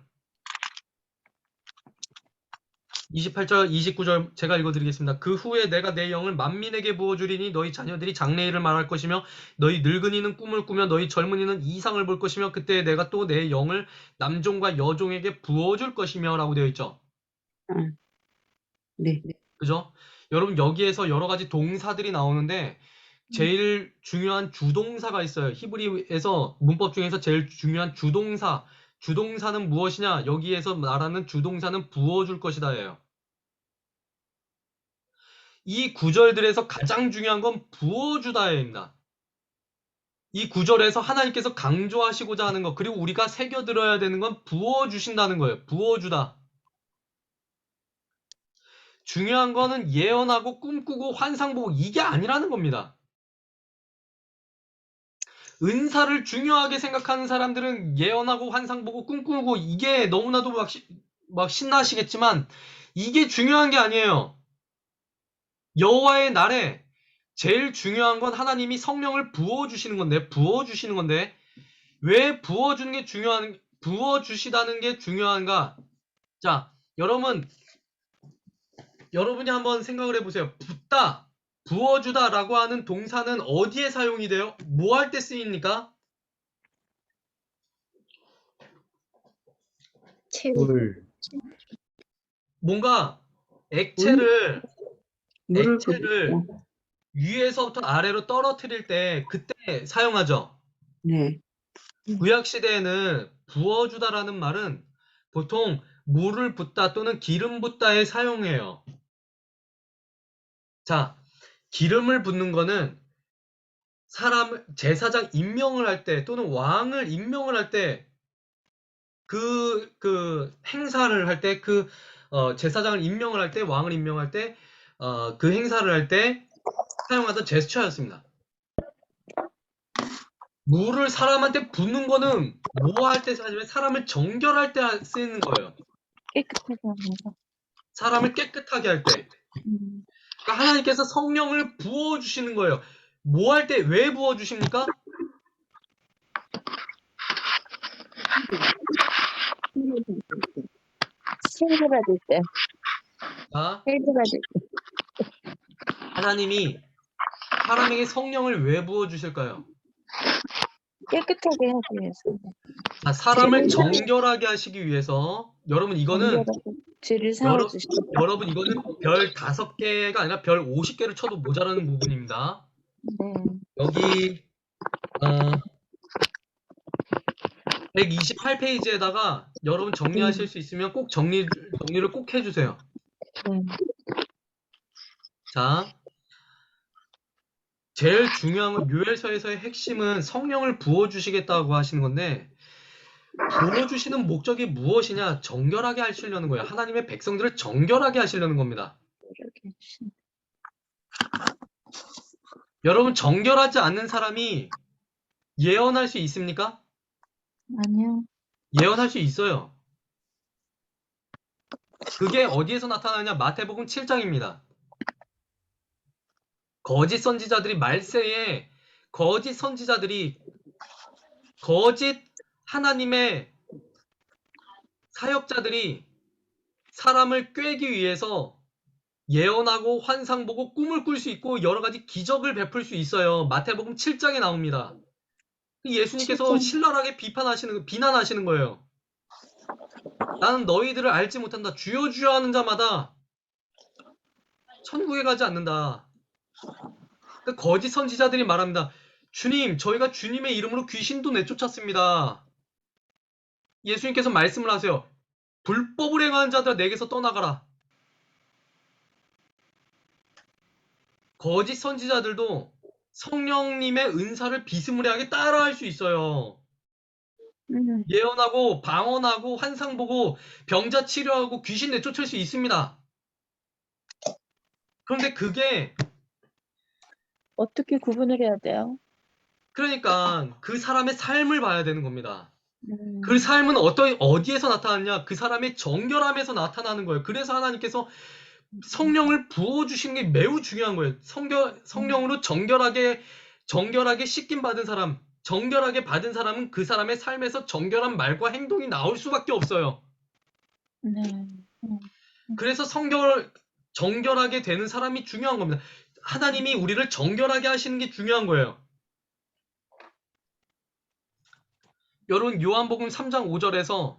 Speaker 1: 28절, 29절 제가 읽어드리겠습니다. 그 후에 내가 내 영을 만민에게 부어주리니 너희 자녀들이 장래일을 말할 것이며 너희 늙은이는 꿈을 꾸며 너희 젊은이는 이상을 볼 것이며 그때 내가 또 내 영을 남종과 여종에게 부어줄 것이며 라고 되어 있죠.
Speaker 2: 네.
Speaker 1: 그죠? 여러분 여기에서 여러 가지 동사들이 나오는데 제일 중요한 주동사가 있어요. 히브리에서 문법 중에서 제일 중요한 주동사는 무엇이냐? 여기에서 말하는 주동사는 부어줄 것이다예요. 이 구절들에서 가장 중요한 건 부어주다입니다. 이 구절에서 하나님께서 강조하시고자 하는 것, 그리고 우리가 새겨들어야 되는 건 부어주신다는 거예요. 부어주다. 중요한 거는 예언하고 꿈꾸고 환상 보고 이게 아니라는 겁니다. 은사를 중요하게 생각하는 사람들은 예언하고 환상 보고 꿈꾸고 이게 너무나도 막 신나시겠지만 이게 중요한 게 아니에요. 여호와의 날에 제일 중요한 건 하나님이 성령을 부어주시는 건데 왜 부어주시다는 게 중요한가? 자, 여러분이 한번 생각을 해보세요. 붓다, 부어주다라고 하는 동사는 어디에 사용이 돼요? 뭐 할 때 쓰입니까?
Speaker 3: 채
Speaker 4: 물,
Speaker 1: 뭔가 액체를
Speaker 2: 물을
Speaker 1: 위에서부터 아래로 떨어뜨릴 때 그때 사용하죠.
Speaker 2: 네.
Speaker 1: 구약 시대에는 부어주다라는 말은 보통 물을 붓다 또는 기름 붓다에 사용해요. 자, 기름을 붓는 거는 제사장 임명을 할 때 또는 왕을 임명을 할 때 그 행사를 할 때 제사장을 임명을 할 때 왕을 임명할 때 그 행사를 할 때 사용하던 제스처였습니다. 물을 사람한테 붓는 거는 뭐 할 때 사용하면 사람을 정결할 때 쓰이는 거예요.
Speaker 3: 깨끗하게 하면서.
Speaker 1: 사람을 깨끗하게 할 때. 그러니까 하나님께서 성령을 부어주시는 거예요. 뭐 할 때 왜 부어주십니까?
Speaker 3: 세례 받을 때.
Speaker 1: 자,
Speaker 3: 세례 받을 때.
Speaker 1: 하나님이 사람에게 성령을 왜 부어주실까요?
Speaker 3: 깨끗하게 하기 위해서.
Speaker 1: 자, 사람을
Speaker 3: 죄를
Speaker 1: 정결하게 하시기 위해서 여러분 이거는
Speaker 3: 정결하고 죄를
Speaker 1: 여러,
Speaker 3: 사워주시고.
Speaker 1: 여러분 이거는 별 5개가 아니라 별 50개를 쳐도 모자라는 부분입니다.
Speaker 3: 네.
Speaker 1: 여기 128페이지에다가 여러분 정리하실 수 있으면 꼭 정리를 꼭 해주세요. 자, 제일 중요한 건 요엘서에서의 핵심은 성령을 부어주시겠다고 하시는 건데 부어주시는 목적이 무엇이냐? 정결하게 하시려는 거예요. 하나님의 백성들을 정결하게 하시려는 겁니다.
Speaker 3: 이렇게 해주시는.
Speaker 1: 여러분 정결하지 않는 사람이 예언할 수 있습니까?
Speaker 3: 아니요.
Speaker 1: 예언할 수 있어요. 그게 어디에서 나타나냐? 마태복음 7장입니다. 거짓 선지자들이 말세에 거짓 선지자들이 거짓 하나님의 사역자들이 사람을 꾀기 위해서 예언하고 환상 보고 꿈을 꿀 수 있고 여러 가지 기적을 베풀 수 있어요. 마태복음 7장에 나옵니다. 예수님께서 신랄하게 비난하시는 거예요. 나는 너희들을 알지 못한다. 주여 주여 하는 자마다 천국에 가지 않는다. 거짓 선지자들이 말합니다. 주님, 저희가 주님의 이름으로 귀신도 내쫓았습니다. 예수님께서 말씀을 하세요. 불법을 행하는 자들아 내게서 떠나가라. 거짓 선지자들도 성령님의 은사를 비스무리하게 따라할 수 있어요. 예언하고 방언하고 환상 보고 병자 치료하고 귀신 내쫓을 수 있습니다. 그런데 그게
Speaker 3: 어떻게 구분을 해야 돼요?
Speaker 1: 그러니까 그 사람의 삶을 봐야 되는 겁니다.
Speaker 3: 음.
Speaker 1: 그 삶은 어디에서 나타났냐? 그 사람의 정결함에서 나타나는 거예요. 그래서 하나님께서 성령을 부어주시는 게 매우 중요한 거예요. 성령으로 정결하게 씻김 받은 사람, 정결하게 받은 사람은 그 사람의 삶에서 정결한 말과 행동이 나올 수밖에 없어요.
Speaker 3: 네.
Speaker 1: 그래서 정결하게 되는 사람이 중요한 겁니다. 하나님이 우리를 정결하게 하시는 게 중요한 거예요. 여러분 요한복음 3장 5절에서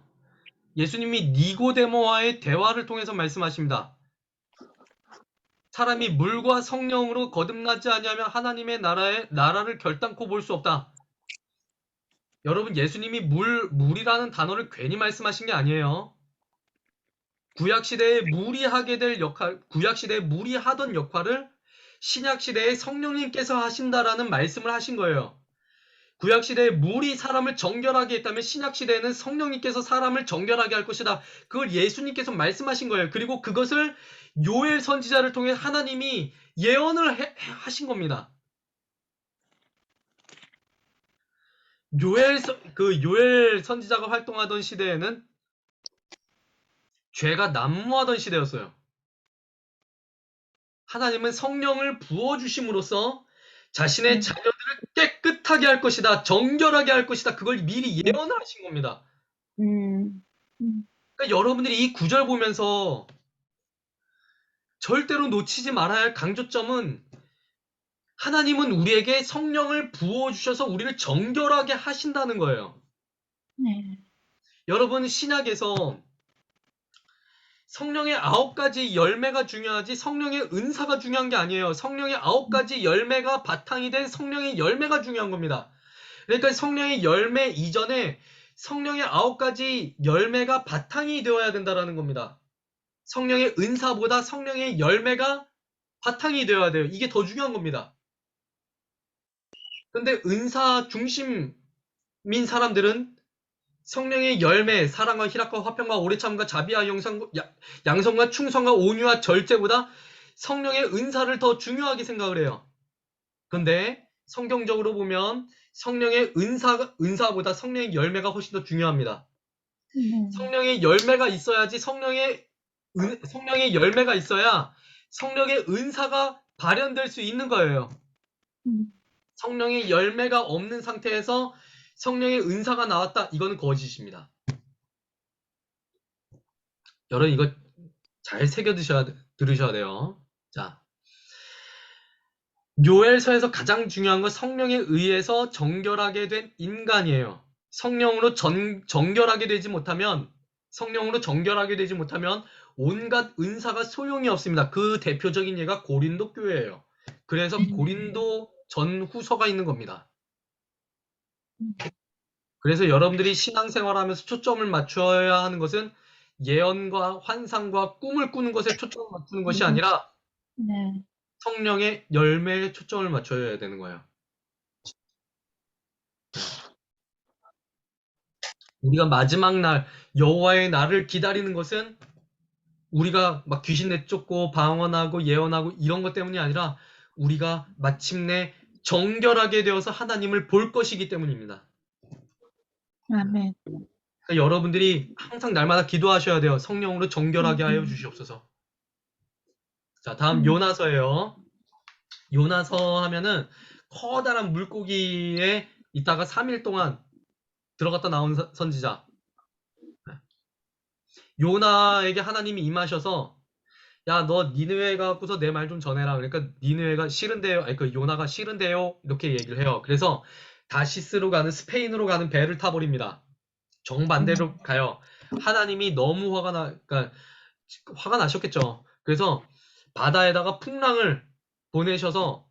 Speaker 1: 예수님이 니고데모와의 대화를 통해서 말씀하십니다. 사람이 물과 성령으로 거듭나지 아니하면 하나님의 나라를 결단코 볼 수 없다. 여러분 예수님이 물이라는 단어를 괜히 말씀하신 게 아니에요. 구약시대에 물이 하던 역할을 신약시대에 성령님께서 하신다라는 말씀을 하신 거예요. 구약시대에 물이 사람을 정결하게 했다면 신약시대에는 성령님께서 사람을 정결하게 할 것이다. 그걸 예수님께서 말씀하신 거예요. 그리고 그것을 요엘 선지자를 통해 하나님이 예언을 하신 겁니다. 요엘 선지자가 활동하던 시대에는 죄가 난무하던 시대였어요. 하나님은 성령을 부어주심으로써 자신의 자녀들을 깨끗하게 할 것이다. 정결하게 할 것이다. 그걸 미리 예언을 하신 겁니다. 그러니까 여러분들이 이 구절 보면서 절대로 놓치지 말아야 할 강조점은 하나님은 우리에게 성령을 부어주셔서 우리를 정결하게 하신다는 거예요.
Speaker 3: 네.
Speaker 1: 여러분 신약에서 성령의 9가지 열매가 중요하지 성령의 은사가 중요한 게 아니에요. 성령의 9가지 열매가 바탕이 된 성령의 열매가 중요한 겁니다. 그러니까 성령의 열매 이전에 성령의 9가지 열매가 바탕이 되어야 된다라는 겁니다. 성령의 은사보다 성령의 열매가 바탕이 되어야 돼요. 이게 더 중요한 겁니다. 근데 은사 중심인 사람들은 성령의 열매, 사랑과 희락과 화평과 오래참과 자비와 양성과 충성과 온유와 절제보다 성령의 은사를 더 중요하게 생각을 해요. 근데 성경적으로 보면 성령의 은사보다 성령의 열매가 훨씬 더 중요합니다. 성령의 열매가 있어야지 성령의 열매가 있어야 성령의 은사가 발현될 수 있는 거예요. 성령의 열매가 없는 상태에서 성령의 은사가 나왔다. 이거는 거짓입니다. 여러분 이거 잘 새겨 들으셔야 돼요. 자, 요엘서에서 가장 중요한 건 성령에 의해서 정결하게 된 인간이에요. 성령으로 정결하게 되지 못하면 온갖 은사가 소용이 없습니다. 그 대표적인 예가 고린도 교회예요. 그래서 고린도 전후서가 있는 겁니다. 그래서 여러분들이 신앙생활하면서 초점을 맞춰야 하는 것은 예언과 환상과 꿈을 꾸는 것에 초점을 맞추는 것이 아니라
Speaker 3: 네.
Speaker 1: 성령의 열매에 초점을 맞춰야 되는 거예요. 우리가 마지막 날 여호와의 날을 기다리는 것은 우리가 막 귀신 내쫓고 방언하고 예언하고 이런 것 때문이 아니라 우리가 마침내 정결하게 되어서 하나님을 볼 것이기 때문입니다.
Speaker 3: 아멘.
Speaker 1: 그러니까 여러분들이 항상 날마다 기도하셔야 돼요. 성령으로 정결하게 하여 주시옵소서. 자, 다음 요나서예요. 요나서 하면은 커다란 물고기에 있다가 3일 동안 들어갔다 나온 선지자. 요나에게 하나님이 임하셔서 야, 너 니느웨 가고서 내 말 좀 전해라. 그러니까 니느웨가 싫은데요. 아니 그 요나가 싫은데요. 이렇게 얘기를 해요. 그래서 다시스로 가는 스페인으로 가는 배를 타버립니다. 정반대로 가요. 하나님이 너무 그러니까 화가 나셨겠죠. 그래서 바다에다가 풍랑을 보내셔서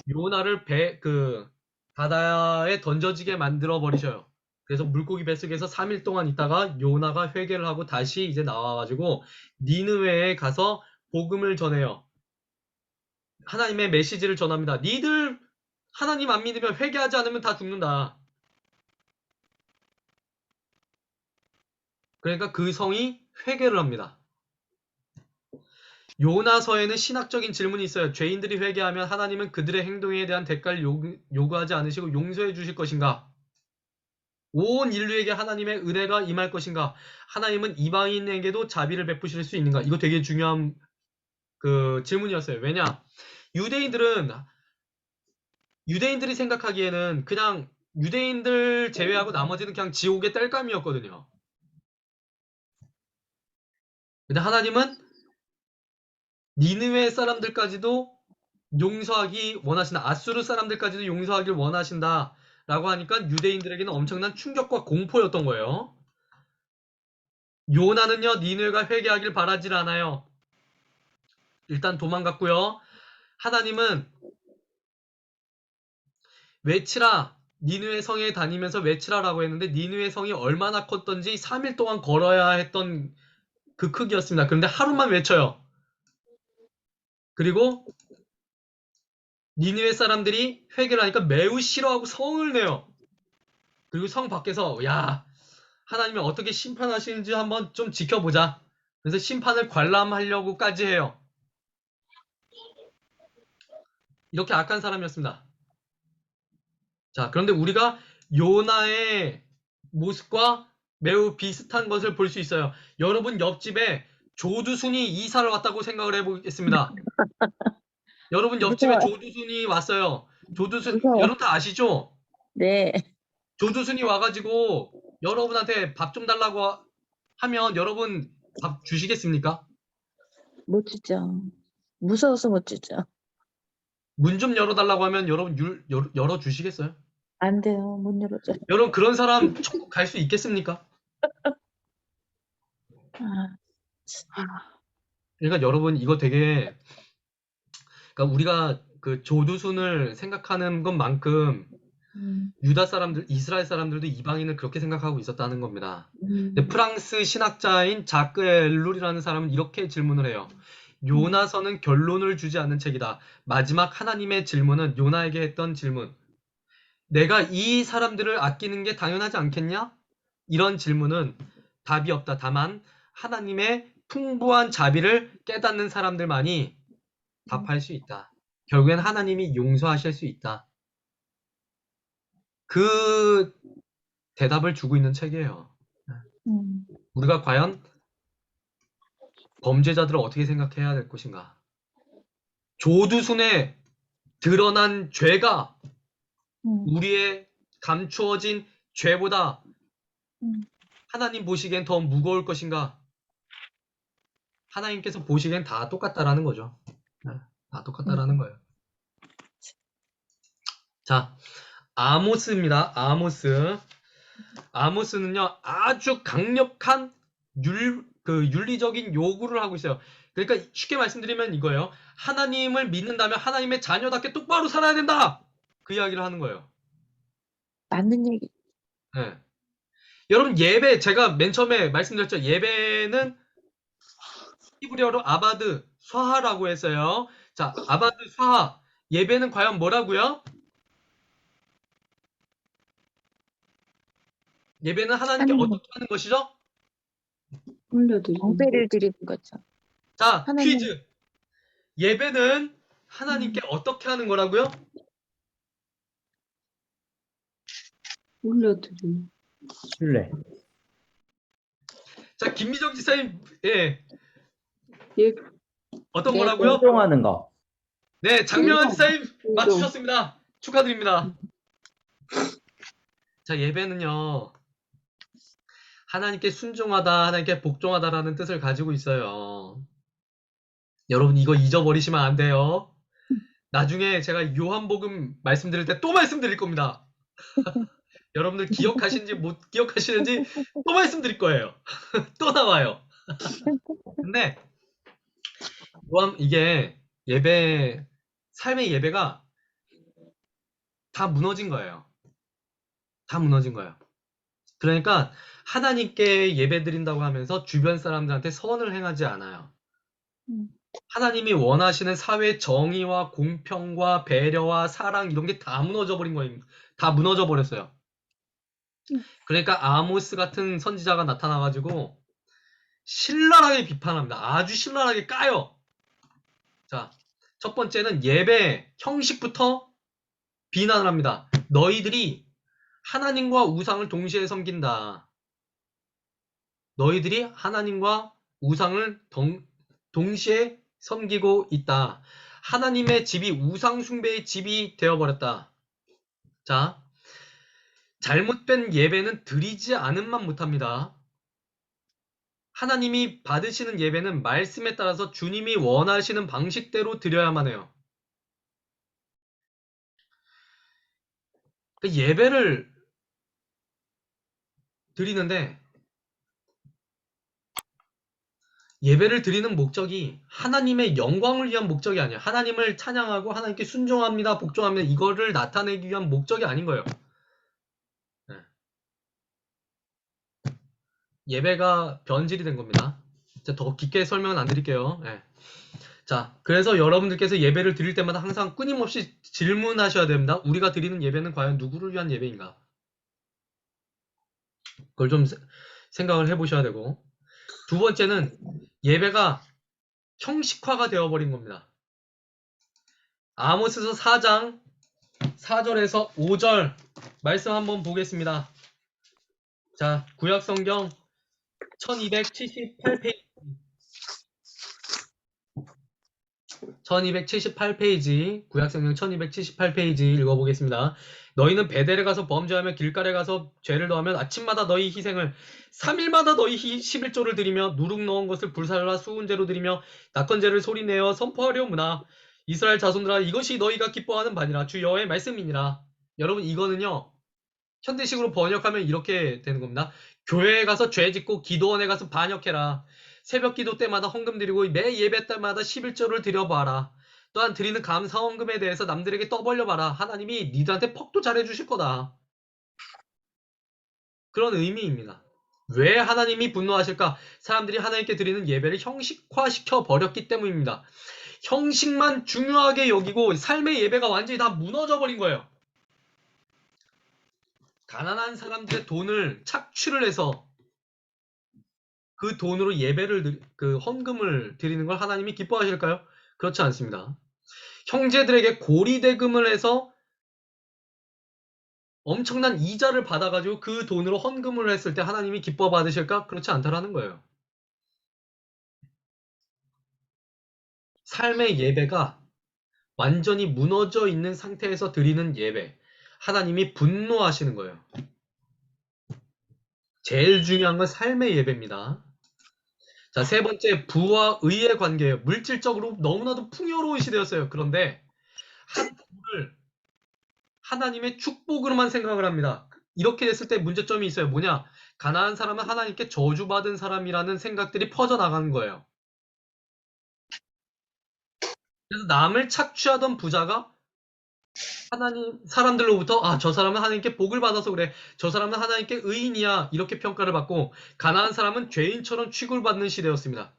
Speaker 1: 요나를 바다에 던져지게 만들어 버리셔요. 그래서 물고기 뱃속에서 3일 동안 있다가 요나가 회개를 하고 다시 이제 나와가지고 니느웨에 가서 복음을 전해요. 하나님의 메시지를 전합니다. 니들 하나님 안 믿으면 회개하지 않으면 다 죽는다. 그러니까 그 성이 회개를 합니다. 요나서에는 신학적인 질문이 있어요. 죄인들이 회개하면 하나님은 그들의 행동에 대한 대가를 요구하지 않으시고 용서해 주실 것인가? 온 인류에게 하나님의 은혜가 임할 것인가? 하나님은 이방인에게도 자비를 베푸실 수 있는가? 이거 되게 중요한 질문이었어요. 왜냐? 유대인들이 생각하기에는 그냥 유대인들 제외하고 나머지는 그냥 지옥의 땔감이었거든요. 근데 하나님은 니느웨 사람들까지도 용서하기 원하신다. 아수르 사람들까지도 용서하길 원하신다. 라고 하니까 유대인들에게는 엄청난 충격과 공포였던 거예요. 요나는요, 니느웨가 회개하길 바라질 않아요. 일단 도망갔고요. 하나님은 외치라. 니느웨 성에 다니면서 외치라라고 했는데 니느웨 성이 얼마나 컸던지 3일 동안 걸어야 했던 그 크기였습니다. 그런데 하루만 외쳐요. 그리고 니느웨 사람들이 회개를 하니까 매우 싫어하고 성을 내요. 그리고 성 밖에서 야, 하나님이 어떻게 심판하시는지 한번 좀 지켜보자. 그래서 심판을 관람하려고까지 해요. 이렇게 악한 사람이었습니다. 자, 그런데 우리가 요나의 모습과 매우 비슷한 것을 볼 수 있어요. 여러분 옆집에 조두순이 이사를 왔다고 생각을 해보겠습니다. 여러분 옆집에
Speaker 3: 무서워요.
Speaker 1: 조두순이 왔어요.
Speaker 3: 무서워.
Speaker 1: 여러분 다 아시죠?
Speaker 3: 네.
Speaker 1: 조두순이 와가지고 여러분한테 밥 좀 달라고 하면 여러분 밥 주시겠습니까?
Speaker 3: 못 주죠. 무서워서 못 주죠.
Speaker 1: 문 좀 열어달라고 하면 여러분 열어주시겠어요?
Speaker 3: 안 돼요. 못 열어줘요.
Speaker 1: 여러분 그런 사람 천국 갈 수 있겠습니까?
Speaker 3: 아,
Speaker 1: 그러니까 여러분 이거 되게 그러니까 우리가 그 조두순을 생각하는 것만큼 유다 사람들, 이스라엘 사람들도 이방인을 그렇게 생각하고 있었다는 겁니다. 근데 프랑스 신학자인 자크 엘룰이라는 사람은 이렇게 질문을 해요. 요나서는 결론을 주지 않는 책이다. 마지막 하나님의 질문은 요나에게 했던 질문. 내가 이 사람들을 아끼는 게 당연하지 않겠냐? 이런 질문은 답이 없다. 다만 하나님의 풍부한 자비를 깨닫는 사람들만이 답할 수 있다. 결국엔 하나님이 용서하실 수 있다. 그 대답을 주고 있는 책이에요. 우리가 과연 범죄자들을 어떻게 생각해야 될 것인가? 조두순의 드러난 죄가 우리의 감추어진 죄보다 하나님 보시기엔 더 무거울 것인가? 하나님께서 보시기엔 다 똑같다라는 거죠. 다 똑같다라는 거예요. 자, 아모스입니다. 아모스. 아모스는요, 아주 강력한 윤리적인 요구를 하고 있어요. 그러니까 쉽게 말씀드리면 이거예요. 하나님을 믿는다면 하나님의 자녀답게 똑바로 살아야 된다! 그 이야기를 하는 거예요.
Speaker 3: 맞는 얘기.
Speaker 1: 네. 여러분, 예배, 제가 맨 처음에 말씀드렸죠. 예배는 히브리어로 아바드, 쏴하라고 했어요. 자, 아바드, 쏴하. 예배는 과연 뭐라고요? 예배는 하나님께
Speaker 3: 하나님.
Speaker 1: 어떻게 하는 것이죠?
Speaker 2: 올려드리는
Speaker 3: 경배를 드리는 거죠.
Speaker 1: 자,
Speaker 3: 하나님.
Speaker 1: 퀴즈. 예배는 하나님께 어떻게 하는 거라고요?
Speaker 2: 올려드리는
Speaker 4: 신뢰.
Speaker 1: 자, 김미정 지사님, 예,
Speaker 2: 예,
Speaker 1: 어떤
Speaker 3: 네,
Speaker 1: 거라고요?
Speaker 4: 순종하는 거.
Speaker 1: 네, 장명환 지사님
Speaker 2: 순종.
Speaker 1: 맞추셨습니다. 축하드립니다. 자, 예배는요, 하나님께 순종하다, 하나님께 복종하다라는 뜻을 가지고 있어요. 여러분, 이거 잊어버리시면 안 돼요. 나중에 제가 요한복음 말씀드릴 때 또 말씀드릴 겁니다. 여러분들 기억하시는지 못 기억하시는지 또 말씀드릴 거예요. 또 나와요. 근데 이게 예배, 삶의 예배가 다 무너진 거예요. 다 무너진 거예요. 그러니까 하나님께 예배 드린다고 하면서 주변 사람들한테 선을 행하지 않아요. 하나님이 원하시는 사회 정의와 공평과 배려와 사랑 이런 게 다 무너져 버린 거예요. 다 무너져 버렸어요. 그러니까 아모스 같은 선지자가 나타나가지고 신랄하게 비판합니다. 아주 신랄하게 까요. 자, 첫 번째는 예배 형식부터 비난을 합니다. 너희들이 하나님과 우상을 동시에 섬긴다. 너희들이 하나님과 우상을 동시에 섬기고 있다. 하나님의 집이 우상 숭배의 집이 되어버렸다. 자, 잘못된 예배는 드리지 않음만 못합니다. 하나님이 받으시는 예배는 말씀에 따라서 주님이 원하시는 방식대로 드려야만 해요. 그 예배를 드리는데 예배를 드리는 목적이 하나님의 영광을 위한 목적이 아니에요. 하나님을 찬양하고 하나님께 순종합니다, 복종합니다. 이거를 나타내기 위한 목적이 아닌 거예요. 네. 예배가 변질이 된 겁니다. 더 깊게 설명은 안 드릴게요. 네. 자, 그래서 여러분들께서 예배를 드릴 때마다 항상 끊임없이 질문하셔야 됩니다. 우리가 드리는 예배는 과연 누구를 위한 예배인가? 그걸 좀 생각을 해보셔야 되고, 두 번째는 예배가 형식화가 되어버린 겁니다. 아모스서 4장 4절에서 5절 말씀 한번 보겠습니다. 자, 구약성경 1278페이지 1278페이지 구약성경 1278페이지 읽어보겠습니다. 너희는 베델에 가서 범죄하며 길가에 가서 죄를 더하면 아침마다 너희 희생을 3일마다 너희 11조를 드리며 누룩 넣은 것을 불살라 수은제로 드리며 낙헌제를 소리내어 선포하려무나 이스라엘 자손들아 이것이 너희가 기뻐하는 바니라 주 여호와의 말씀이니라. 여러분 이거는요 현대식으로 번역하면 이렇게 되는 겁니다. 교회에 가서 죄 짓고 기도원에 가서 반역해라. 새벽 기도 때마다 헌금 드리고 매 예배 때마다 11조를 드려봐라. 또한 드리는 감사 헌금에 대해서 남들에게 떠벌려봐라. 하나님이 니들한테 퍽도 잘해주실 거다. 그런 의미입니다. 왜 하나님이 분노하실까? 사람들이 하나님께 드리는 예배를 형식화시켜 버렸기 때문입니다. 형식만 중요하게 여기고 삶의 예배가 완전히 다 무너져 버린 거예요. 가난한 사람들의 돈을 착취를 해서 그 돈으로 예배를 그 헌금을 드리는 걸 하나님이 기뻐하실까요? 그렇지 않습니다. 형제들에게 고리대금을 해서 엄청난 이자를 받아가지고 그 돈으로 헌금을 했을 때 하나님이 기뻐 받으실까? 그렇지 않다라는 거예요. 삶의 예배가 완전히 무너져 있는 상태에서 드리는 예배, 하나님이 분노하시는 거예요. 제일 중요한 건 삶의 예배입니다. 자, 세 번째, 부와 의의 관계예요. 물질적으로 너무나도 풍요로운 시대였어요. 그런데 한 부를 하나님의 축복으로만 생각을 합니다. 이렇게 됐을 때 문제점이 있어요. 뭐냐? 가난한 사람은 하나님께 저주받은 사람이라는 생각들이 퍼져나가는 거예요. 그래서 남을 착취하던 부자가 하나님 사람들로부터 저 사람은 하나님께 복을 받아서 그래. 저 사람은 하나님께 의인이야. 이렇게 평가를 받고 가난한 사람은 죄인처럼 취급받는 시대였습니다.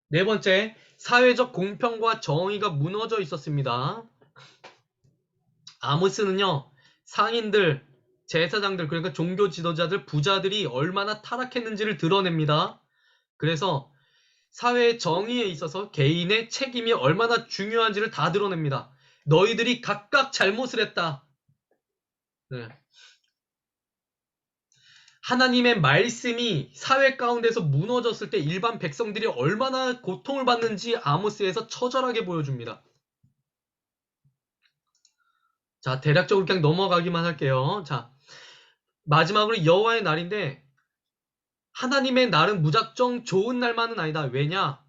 Speaker 1: 네 번째, 사회적 공평과 정의가 무너져 있었습니다. 아모스는요, 상인들, 제사장들, 그러니까 종교 지도자들, 부자들이 얼마나 타락했는지를 드러냅니다. 그래서 사회의 정의에 있어서 개인의 책임이 얼마나 중요한지를 다 드러냅니다. 너희들이 각각 잘못을 했다. 네. 하나님의 말씀이 사회 가운데서 무너졌을 때 일반 백성들이 얼마나 고통을 받는지 아모스에서 처절하게 보여줍니다. 자, 대략적으로 그냥 넘어가기만 할게요. 자, 마지막으로 여호와의 날인데 하나님의 날은 무작정 좋은 날만은 아니다. 왜냐?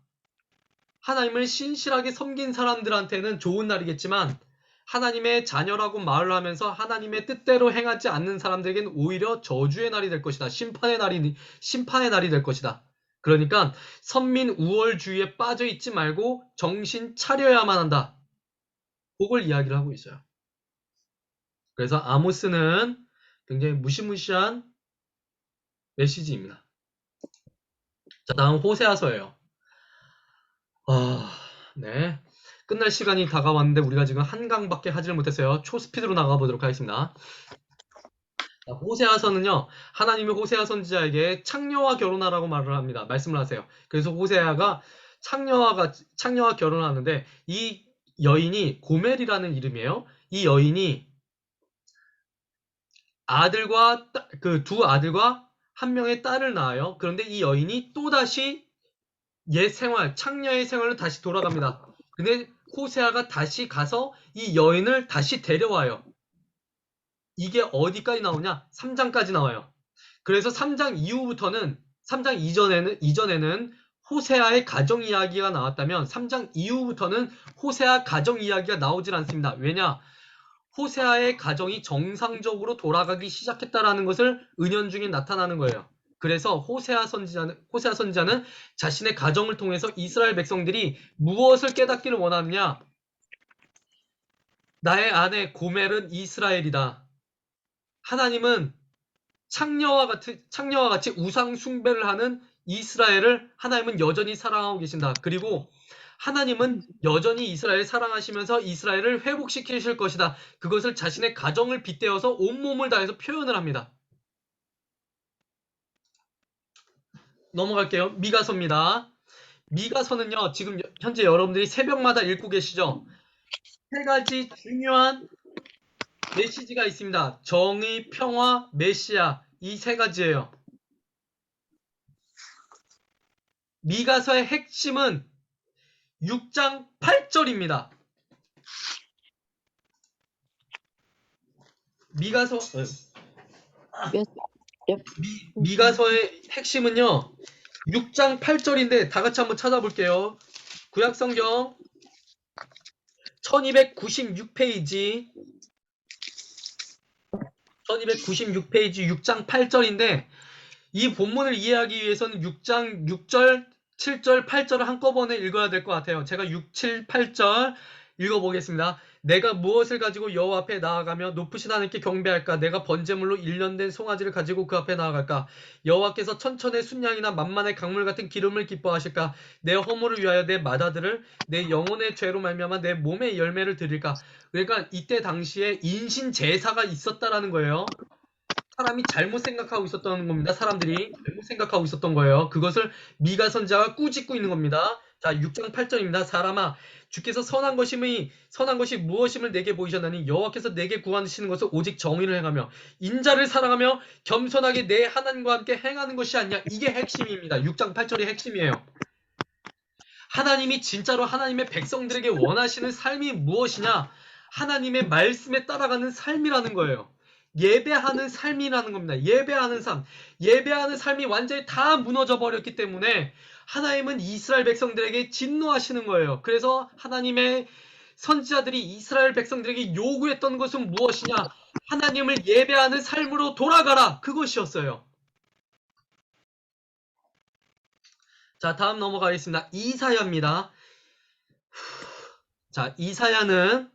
Speaker 1: 하나님을 신실하게 섬긴 사람들한테는 좋은 날이겠지만 하나님의 자녀라고 말을 하면서 하나님의 뜻대로 행하지 않는 사람들에게는 오히려 저주의 날이 될 것이다. 심판의 날이 될 것이다. 그러니까 선민 우월주의에 빠져 있지 말고 정신 차려야만 한다. 그걸 이야기를 하고 있어요. 그래서 아모스는 굉장히 무시무시한 메시지입니다. 자, 다음 호세아서예요. 네. 끝날 시간이 다가왔는데 우리가 지금 한 강밖에 하지를 못했어요. 초스피드로 나가보도록 하겠습니다. 자, 호세아서는요, 하나님이 호세아 선지자에게 창녀와 결혼하라고 말을 합니다. 말씀을 하세요. 그래서 호세아가 창녀와 결혼을 하는데 이 여인이 고멜이라는 이름이에요. 이 여인이 그 두 아들과 한 명의 딸을 낳아요. 그런데 이 여인이 또다시 옛 생활, 창녀의 생활로 다시 돌아갑니다. 근데 호세아가 다시 가서 이 여인을 다시 데려와요. 이게 어디까지 나오냐? 3장까지 나와요. 그래서 3장 이전에는 호세아의 가정 이야기가 나왔다면 3장 이후부터는 호세아 가정 이야기가 나오질 않습니다. 왜냐? 호세아의 가정이 정상적으로 돌아가기 시작했다라는 것을 은연중에 나타나는 거예요. 그래서 호세아 선지자는 자신의 가정을 통해서 이스라엘 백성들이 무엇을 깨닫기를 원하느냐? 나의 아내 고멜은 이스라엘이다. 하나님은 창녀와 같이 우상 숭배를 하는 이스라엘을 하나님은 여전히 사랑하고 계신다. 그리고 하나님은 여전히 이스라엘을 사랑하시면서 이스라엘을 회복시키실 것이다. 그것을 자신의 가정을 빗대어서 온몸을 다해서 표현을 합니다. 넘어갈게요. 미가서입니다. 미가서는요, 지금 현재 여러분들이 새벽마다 읽고 계시죠? 세 가지 중요한 메시지가 있습니다. 정의, 평화, 메시아. 이 세 가지예요. 미가서의 핵심은 6장 8절입니다. 미가서의 핵심은요, 6장 8절인데 다 같이 한번 찾아볼게요. 구약성경 1296페이지 6장 8절인데 이 본문을 이해하기 위해서는 6장 6절, 7절, 8절을 한꺼번에 읽어야 될 것 같아요. 제가 6, 7, 8절 읽어보겠습니다. 내가 무엇을 가지고 여호와 앞에 나아가며 높으신 하나님께 경배할까? 내가 번제물로 일련된 송아지를 가지고 그 앞에 나아갈까? 여호와께서 천천의 순양이나 만만의 강물 같은 기름을 기뻐하실까? 내 허물을 위하여 내 맏아들을 내 영혼의 죄로 말미암아 내 몸의 열매를 드릴까? 그러니까 이때 당시에 인신 제사가 있었다라는 거예요. 사람이 잘못 생각하고 있었던 겁니다. 사람들이 잘못 생각하고 있었던 거예요. 그것을 미가 선지자가 꾸짖고 있는 겁니다. 자, 6장 8절입니다. 사람아, 주께서 선한 것이 무엇임을 내게 보이셨나니 여호와께서 내게 구하시는 것은 오직 정의를 행하며 인자를 사랑하며 겸손하게 내 하나님과 함께 행하는 것이 아니냐. 이게 핵심입니다. 6장 8절이 핵심이에요. 하나님이 진짜로 하나님의 백성들에게 원하시는 삶이 무엇이냐? 하나님의 말씀에 따라가는 삶이라는 거예요. 예배하는 삶이라는 겁니다. 예배하는 삶. 예배하는 삶이 완전히 다 무너져 버렸기 때문에 하나님은 이스라엘 백성들에게 진노하시는 거예요. 그래서 하나님의 선지자들이 이스라엘 백성들에게 요구했던 것은 무엇이냐? 하나님을 예배하는 삶으로 돌아가라. 그것이었어요. 자, 다음 넘어가겠습니다. 이사야입니다. 자, 이사야는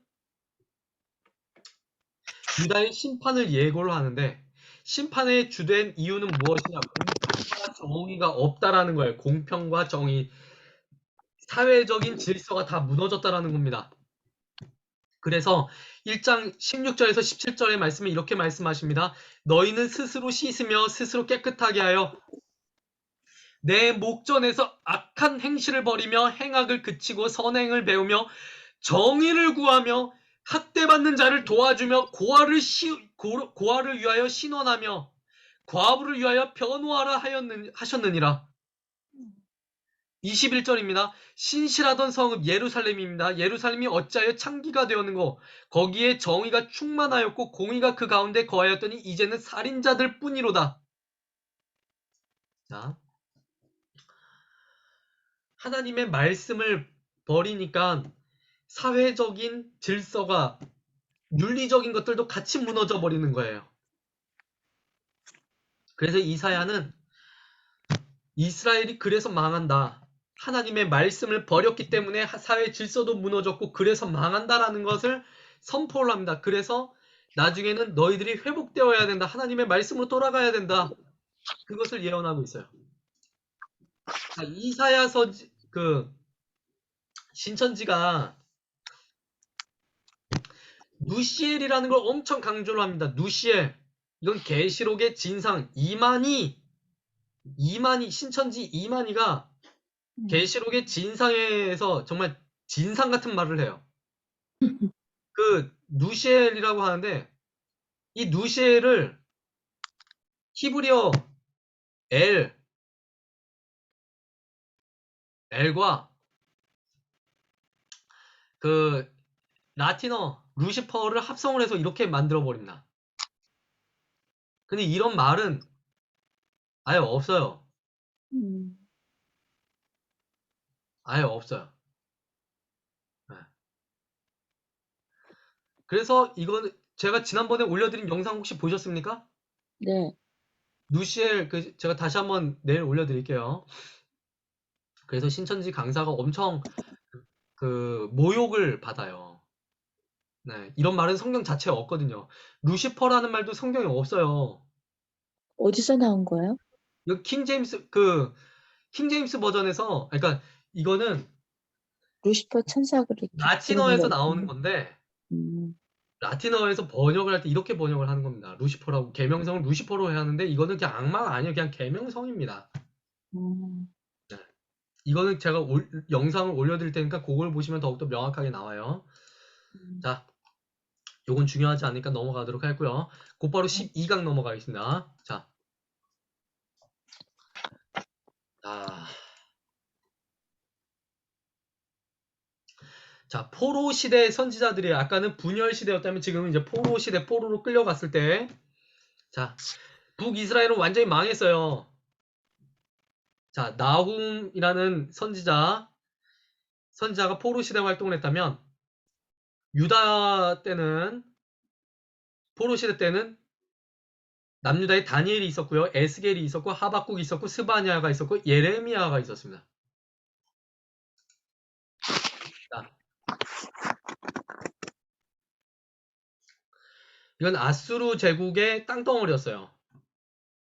Speaker 1: 유다의 심판을 예고를 하는데 심판의 주된 이유는 무엇이냐? 공평과 정의가 없다라는 거예요. 공평과 정의. 사회적인 질서가 다 무너졌다라는 겁니다. 그래서 1장 16절에서 17절의 말씀에 이렇게 말씀하십니다. 너희는 스스로 씻으며 스스로 깨끗하게 하여 내 목전에서 악한 행실을 버리며 행악을 그치고 선행을 배우며 정의를 구하며 학대받는 자를 도와주며 고아를 위하여 신원하며 과부를 위하여 변호하라 하셨느니라. 21절입니다. 신실하던 성읍 예루살렘입니다. 예루살렘이 어찌하여 창기가 되었는고 거기에 정의가 충만하였고 공의가 그 가운데 거하였더니 이제는 살인자들 뿐이로다. 자, 하나님의 말씀을 버리니까 사회적인 질서가 윤리적인 것들도 같이 무너져 버리는 거예요. 그래서 이사야는 이스라엘이 그래서 망한다. 하나님의 말씀을 버렸기 때문에 사회 질서도 무너졌고 그래서 망한다라는 것을 선포를 합니다. 그래서 나중에는 너희들이 회복되어야 된다. 하나님의 말씀으로 돌아가야 된다. 그것을 예언하고 있어요. 자, 이사야서 신천지가 누시엘이라는 걸 엄청 강조를 합니다. 누시엘. 이건 계시록의 진상. 이만희 신천지 이만희가 계시록의 진상에서 정말 진상 같은 말을 해요. 그 누시엘이라고 하는데 이 누시엘을 히브리어 엘과 그 라틴어 루시퍼를 합성을 해서 이렇게 만들어 버립니다. 근데 이런 말은 아예 없어요. 아예 없어요. 네. 그래서 이건 제가 지난번에 올려드린 영상 혹시 보셨습니까?
Speaker 3: 네.
Speaker 1: 누시엘 제가 다시 한번 내일 올려드릴게요. 그래서 신천지 강사가 엄청 모욕을 받아요. 네, 이런 말은 성경 자체에 없거든요. 루시퍼라는 말도 성경에 없어요.
Speaker 3: 어디서 나온 거예요?
Speaker 1: 이거 킹제임스 버전에서 그러니까 이거는
Speaker 3: 루시퍼 천사 그렇게
Speaker 1: 라틴어에서
Speaker 3: 부르는 거.
Speaker 1: 나오는 건데 라틴어에서 번역을 할 때 이렇게 번역을 하는 겁니다. 루시퍼라고 계명성을 루시퍼로 해야 하는데 이거는 그냥 악마가 아니에요. 그냥 계명성입니다. 네. 이거는 제가 영상을 올려드릴 테니까 그걸 보시면 더욱더 명확하게 나와요. 자, 요건 중요하지 않으니까 넘어가도록 하고요. 곧바로 12강 넘어가겠습니다. 자, 포로 시대 선지자들이 아까는 분열 시대였다면 지금은 이제 포로 시대, 포로로 끌려갔을 때, 자, 북이스라엘은 완전히 망했어요. 자, 나훔이라는 선지자가 포로 시대 활동을 했다면, 유다 때는, 포로 시대 때는 남유다에 다니엘이 있었고요. 에스겔이 있었고 하박국이 있었고 스바냐가 있었고 예레미야가 있었습니다. 자, 이건 아수르 제국의 땅덩어리였어요.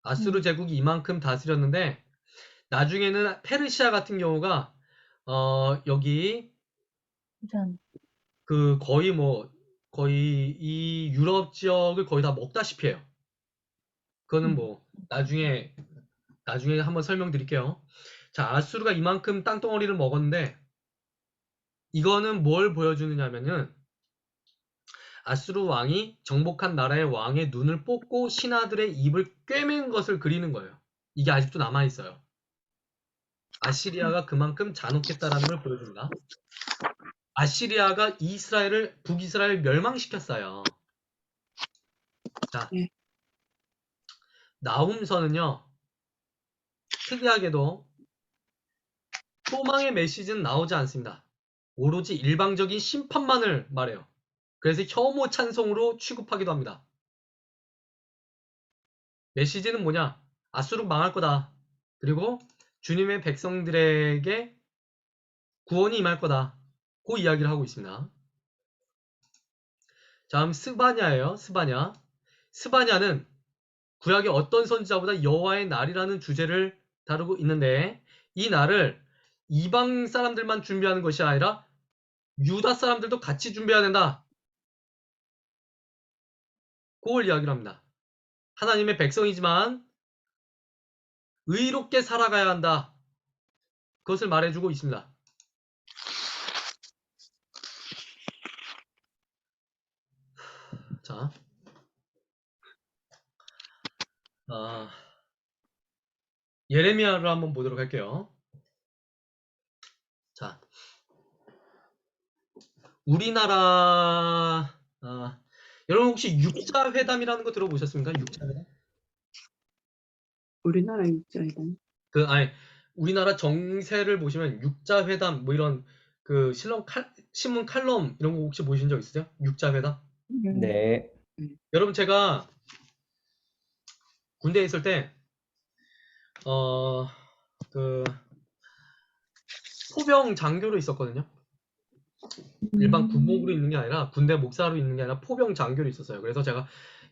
Speaker 1: 아수르 제국이 이만큼 다스렸는데 나중에는 페르시아 같은 경우가 여기
Speaker 3: 이런.
Speaker 1: 그 거의 이 유럽 지역을 거의 다 먹다시피 해요. 그거는 뭐 나중에 한번 설명드릴게요. 자, 아수르가 이만큼 땅덩어리를 먹었는데 이거는 뭘 보여주느냐면은 아수르 왕이 정복한 나라의 왕의 눈을 뽑고 신하들의 입을 꿰맨 것을 그리는 거예요. 이게 아직도 남아있어요. 아시리아가 그만큼 잔혹했다라는 걸 보여줍니다. 아시리아가 북이스라엘을 멸망시켰어요. 자,
Speaker 2: 네.
Speaker 1: 나훔서는요, 특이하게도 소망의 메시지는 나오지 않습니다. 오로지 일방적인 심판만을 말해요. 그래서 혐오 찬송으로 취급하기도 합니다. 메시지는 뭐냐? 아수르 망할 거다. 그리고 주님의 백성들에게 구원이 임할 거다. 그 이야기를 하고 있습니다. 다음 스바냐예요. 스바냐. 스바냐는 구약의 어떤 선지자보다 여호와의 날이라는 주제를 다루고 있는데 이 날을 이방 사람들만 준비하는 것이 아니라 유다 사람들도 같이 준비해야 된다. 그걸 이야기를 합니다. 하나님의 백성이지만 의롭게 살아가야 한다. 그것을 말해주고 있습니다. 자, 예레미야를 한번 보도록 할게요. 자, 우리나라 여러분 혹시 육자회담이라는 거 들어보셨습니까? 육자회담?
Speaker 2: 우리나라 육자회담.
Speaker 1: 아니, 우리나라 정세를 보시면 육자회담 뭐 이런 그 신문 칼럼 이런 거 혹시 보신 적 있으세요? 육자회담?
Speaker 4: 네.
Speaker 1: 여러분 제가 군대에 있을 때 그 포병 장교로 있었거든요. 일반 군목으로 있는 게 아니라 군대 목사로 있는 게 아니라 포병 장교로 있었어요. 그래서 제가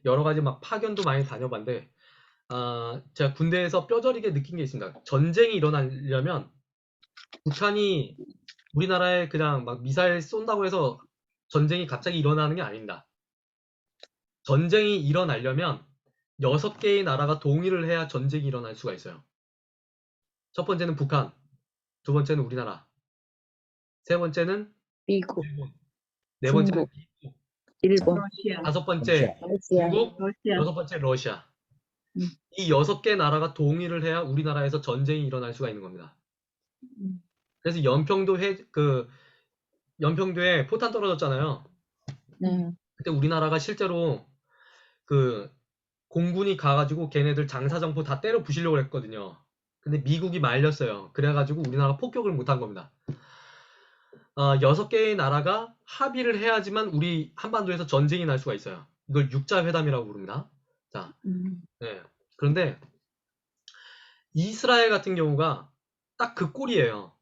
Speaker 1: 여러 가지 막 파견도 많이 다녀봤는데 제가 군대에서 뼈저리게 느낀 게 있습니다. 전쟁이 일어나려면 북한이 우리나라에 그냥 막 미사일 쏜다고 해서 전쟁이 갑자기 일어나는 게 아닙니다. 전쟁이 일어나려면 6개의 나라가 동의를 해야 전쟁이 일어날 수가 있어요. 첫 번째는 북한, 두 번째는 우리나라, 세 번째는
Speaker 3: 미국,
Speaker 1: 일본, 네 번째는
Speaker 3: 중국,
Speaker 1: 미국,
Speaker 3: 일본,
Speaker 2: 러시아.
Speaker 1: 다섯 번째
Speaker 3: 러시아.
Speaker 1: 중국,
Speaker 2: 러시아.
Speaker 1: 여섯 번째 러시아.
Speaker 3: 음.
Speaker 1: 이 6개 나라가 동의를 해야 우리나라에서 전쟁이 일어날 수가 있는 겁니다. 그래서 연평도에 포탄 떨어졌잖아요.
Speaker 3: 네.
Speaker 1: 그때 우리나라가 실제로 그 공군이 가가지고 걔네들 장사정포 다 때려 부시려고 했거든요. 근데 미국이 말렸어요. 그래가지고 우리나라가 폭격을 못한 겁니다. 6개의 나라가 합의를 해야지만 우리 한반도에서 전쟁이 날 수가 있어요. 이걸 육자회담이라고 부릅니다. 자, 네. 그런데 이스라엘 같은 경우가 딱 그 꼴이에요.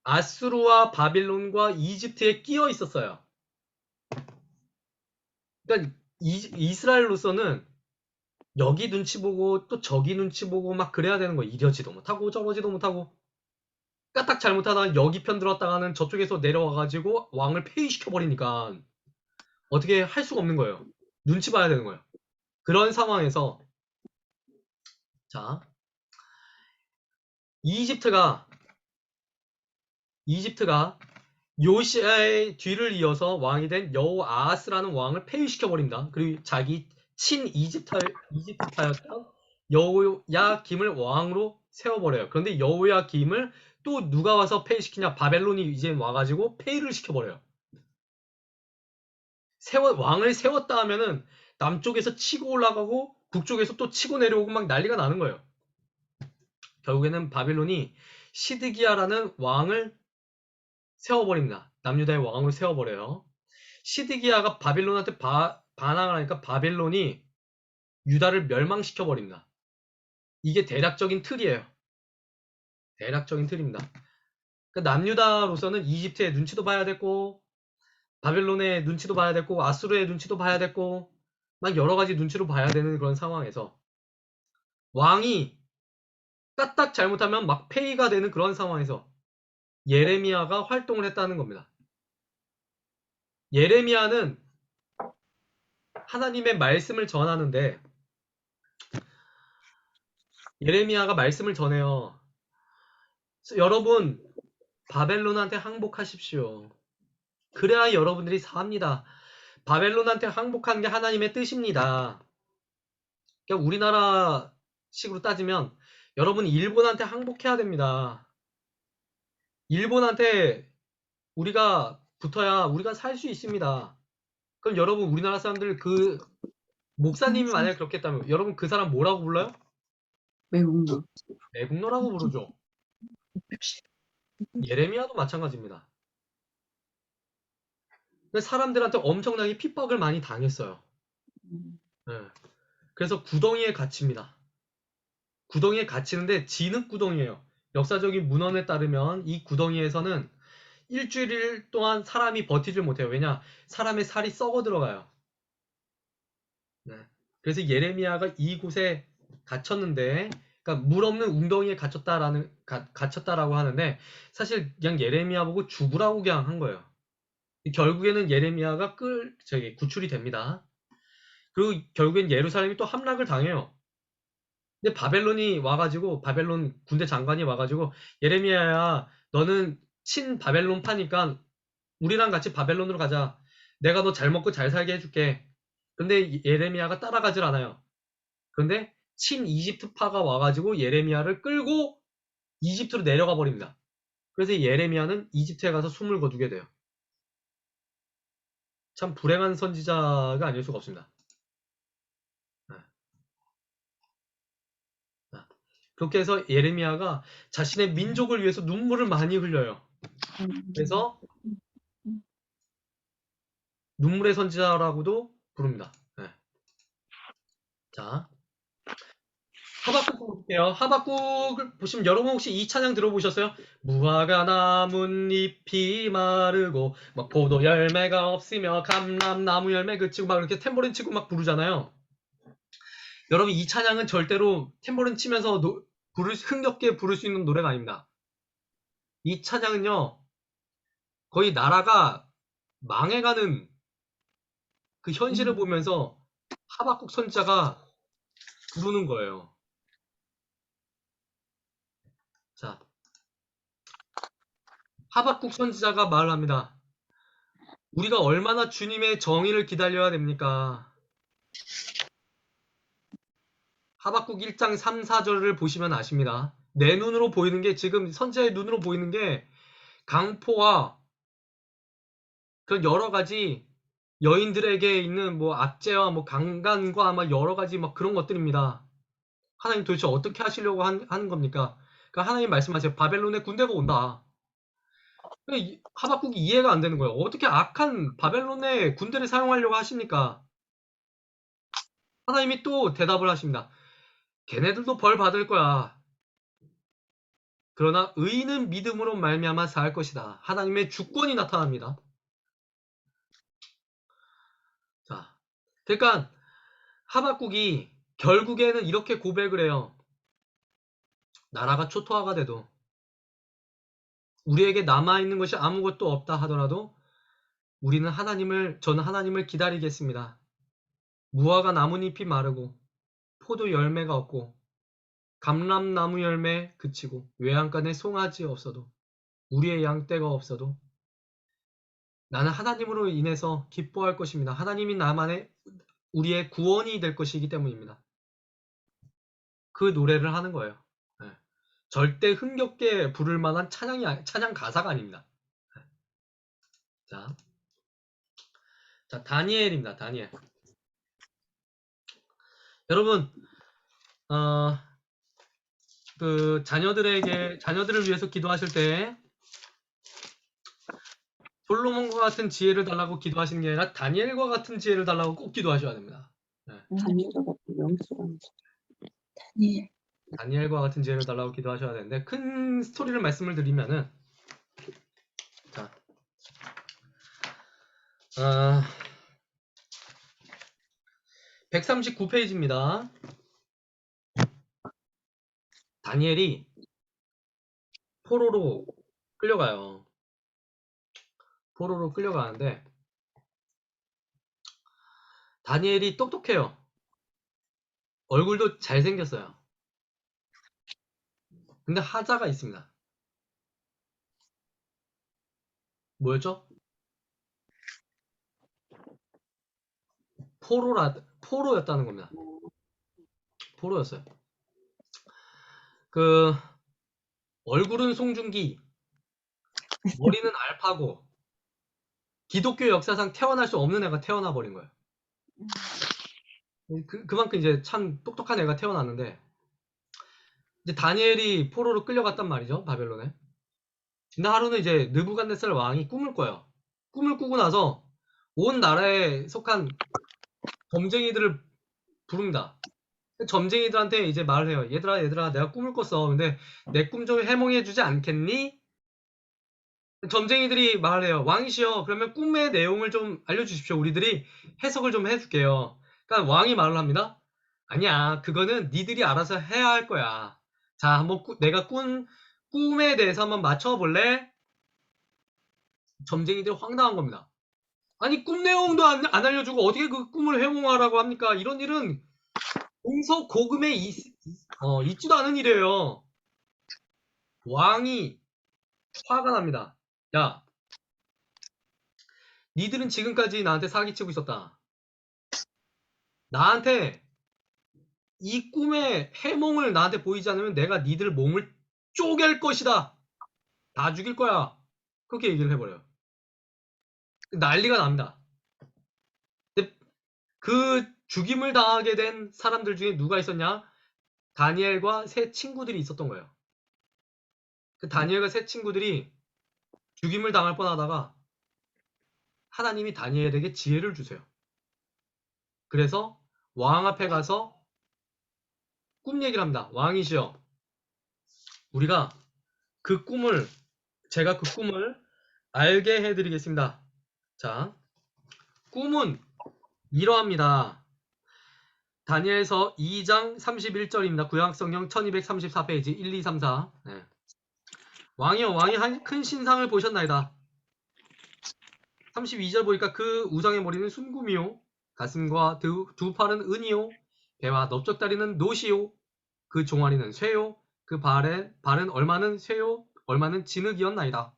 Speaker 1: 아수르와 바빌론과 이집트에 끼어 있었어요. 그러니까 이스라엘로서는 여기 눈치 보고 또 저기 눈치 보고 막 그래야 되는 거예요. 이러지도 못하고 저러지도 못하고 까딱 잘못하다가 여기 편 들었다가는 저쪽에서 내려와가지고 왕을 폐위시켜버리니까 어떻게 할 수가 없는 거예요. 눈치 봐야 되는 거예요. 그런 상황에서 자 이집트가 요시아의 뒤를 이어서 왕이 된 여호아하스라는 왕을 폐위시켜버립니다. 그리고 자기 친 이집트파였던 여호야김을 왕으로 세워버려요. 그런데 여호야김을 또 누가 와서 폐위시키냐? 바벨론이 이제 와가지고 폐위를 시켜버려요. 왕을 세웠다 하면은 남쪽에서 치고 올라가고 북쪽에서 또 치고 내려오고 막 난리가 나는 거예요. 결국에는 바벨론이 시드기야라는 왕을 세워버립니다. 남유다의 왕으로 세워버려요. 시드기야가 바빌론한테 반항을 하니까 바벨론이 유다를 멸망시켜 버립니다. 이게 대략적인 틀이에요. 대략적인 틀입니다. 그러니까 남유다로서는 이집트의 눈치도 봐야 됐고, 바벨론의 눈치도 봐야 됐고, 아수르의 눈치도 봐야 됐고, 막 여러 가지 눈치로 봐야 되는 그런 상황에서 왕이 까딱 잘못하면 막 폐위가 되는 그런 상황에서 예레미야가 활동을 했다는 겁니다. 예레미야는 하나님의 말씀을 전하는데, 예레미야가 말씀을 전해요. 여러분, 바벨론한테 항복하십시오. 그래야 여러분들이 삽니다. 바벨론한테 항복하는 게 하나님의 뜻입니다. 그러니까 우리나라 식으로 따지면 여러분 일본한테 항복해야 됩니다. 일본한테 우리가 붙어야 우리가 살 수 있습니다. 그럼 여러분 우리나라 사람들 그 목사님이 만약에 그렇게 했다면 여러분 그 사람 뭐라고 불러요?
Speaker 2: 외국노.
Speaker 1: 매국노라고 부르죠. 예레미야도 마찬가지입니다. 근데 사람들한테 엄청나게 핍박을 많이 당했어요. 네. 그래서 구덩이에 갇힙니다. 구덩이에 갇히는데 진흙구덩이에요. 역사적인 문헌에 따르면 이 구덩이에서는 일주일 동안 사람이 버티질 못해요. 왜냐? 사람의 살이 썩어 들어가요. 네. 그래서 예레미야가 이곳에 갇혔는데, 그러니까 물 없는 웅덩이에 갇혔다라고 하는데, 사실 그냥 예레미야 보고 죽으라고 그냥 한 거예요. 결국에는 예레미야가 구출이 됩니다. 그리고 결국엔 예루살렘이 또 함락을 당해요. 근데 바벨론이 와가지고, 바벨론 군대 장관이 와가지고, 예레미야야, 너는 친 바벨론파니까 우리랑 같이 바벨론으로 가자. 내가 너 잘 먹고 잘 살게 해줄게. 근데 예레미야가 따라가질 않아요. 근데 친 이집트파가 와가지고 예레미야를 끌고 이집트로 내려가 버립니다. 그래서 예레미야는 이집트에 가서 숨을 거두게 돼요. 참 불행한 선지자가 아닐 수가 없습니다. 그렇게 해서 예레미야가 자신의 민족을 위해서 눈물을 많이 흘려요. 그래서 눈물의 선지자라고도 부릅니다. 네. 자, 하박국 볼게요. 하박국을 보시면 여러분 혹시 이 찬양 들어보셨어요? 무화과 나뭇잎이 마르고 막 포도 열매가 없으며 감람나무 열매 그치고 막 이렇게 탬버린 치고 막 부르잖아요. 여러분 이 찬양은 절대로 탬버린 치면서 흥겹게 부를 수 있는 노래가 아닙니다. 이 찬양은요 거의 나라가 망해가는 그 현실을 보면서 하박국 선지자가 부르는 거예요. 자, 하박국 선지자가 말을 합니다. 우리가 얼마나 주님의 정의를 기다려야 됩니까? 하박국 1장 3, 4절을 보시면 아십니다. 내 눈으로 보이는 게 지금 선지자의 눈으로 보이는 게 강포와 그런 여러 가지 여인들에게 있는 뭐 압제와 뭐 강간과 아마 여러 가지 막 그런 것들입니다. 하나님 도대체 어떻게 하시려고 하는 겁니까? 그러니까 하나님 말씀하세요. 바벨론의 군대가 온다. 하박국이 이해가 안 되는 거예요. 어떻게 악한 바벨론의 군대를 사용하려고 하십니까? 하나님이 또 대답을 하십니다. 걔네들도 벌 받을 거야. 그러나 의인은 믿음으로 말미암아 살 것이다. 하나님의 주권이 나타납니다. 자, 그러니까 하박국이 결국에는 이렇게 고백을 해요. 나라가 초토화가 돼도 우리에게 남아있는 것이 아무것도 없다 하더라도 저는 하나님을 기다리겠습니다. 무화과 나뭇잎이 마르고 포도 열매가 없고 감람나무 열매 그치고 외양간에 송아지 없어도 우리의 양떼가 없어도 나는 하나님으로 인해서 기뻐할 것입니다. 하나님이 나만의 우리의 구원이 될 것이기 때문입니다. 그 노래를 하는 거예요. 네. 절대 흥겹게 부를 만한 찬양 가사가 아닙니다. 네. 자, 다니엘입니다. 다니엘. 여러분, 그 자녀들을 위해서 기도하실 때 솔로몬과 같은 지혜를 달라고 기도하시는 게 아니라 다니엘과 같은 지혜를 달라고 꼭 기도하셔야 됩니다. 네.
Speaker 2: 다니엘과 같은 명수랑.
Speaker 3: 다니엘.
Speaker 1: 다니엘과 같은 지혜를 달라고 기도하셔야 되는데, 큰 스토리를 말씀을 드리면은, 자, 139페이지입니다. 다니엘이 포로로 끌려가요. 포로로 끌려가는데, 다니엘이 똑똑해요. 얼굴도 잘생겼어요. 근데 하자가 있습니다. 뭐였죠? 포로였다는 겁니다. 포로였어요. 그, 얼굴은 송중기, 머리는 알파고, 기독교 역사상 태어날 수 없는 애가 태어나 버린 거예요. 그만큼 이제 참 똑똑한 애가 태어났는데, 이제 다니엘이 포로로 끌려갔단 말이죠, 바벨론에. 근데 하루는 이제 느부갓네살 왕이 꿈을 꿔요. 꿈을 꾸고 나서 온 나라에 속한 점쟁이들을 부릅니다. 점쟁이들한테 이제 말을 해요. 얘들아, 내가 꿈을 꿨어. 근데 내 꿈 좀 해몽해주지 않겠니? 점쟁이들이 말을 해요. 왕이시여, 그러면 꿈의 내용을 좀 알려주십시오. 우리들이 해석을 좀 해줄게요. 그러니까 왕이 말을 합니다. 아니야, 그거는 니들이 알아서 해야 할 거야. 자, 한번 내가 꾼 꿈에 대해서 한번 맞춰볼래? 점쟁이들이 황당한 겁니다. 아니, 꿈 내용도 안 알려주고 어떻게 그 꿈을 해몽하라고 합니까? 이런 일은 공서고금에 있지도 않은 일이에요. 왕이 화가 납니다. 야, 니들은 지금까지 나한테 사기치고 있었다. 나한테 이 꿈의 해몽을 나한테 보이지 않으면 내가 니들 몸을 쪼갤 것이다. 다 죽일 거야. 그렇게 얘기를 해버려요. 난리가 납니다. 근데 그 죽임을 당하게 된 사람들 중에 누가 있었냐? 다니엘과 세 친구들이 있었던 거예요. 그 다니엘과 세 친구들이 죽임을 당할 뻔하다가 하나님이 다니엘에게 지혜를 주세요. 그래서 왕 앞에 가서 꿈 얘기를 합니다. 왕이시여, 우리가 제가 그 꿈을 알게 해드리겠습니다. 자, 꿈은 이러합니다. 다니엘서 2장 31절입니다. 구약성경 1234페이지 1, 2, 3, 4. 네. 왕이여, 왕이 한 큰 신상을 보셨나이다. 32절 보니까 그 우상의 머리는 순금이요, 가슴과 두 팔은 은이요, 배와 넓적다리는 노시요, 그 종아리는 쇠요, 그 발은 얼마는 쇠요, 얼마는 진흙이었나이다.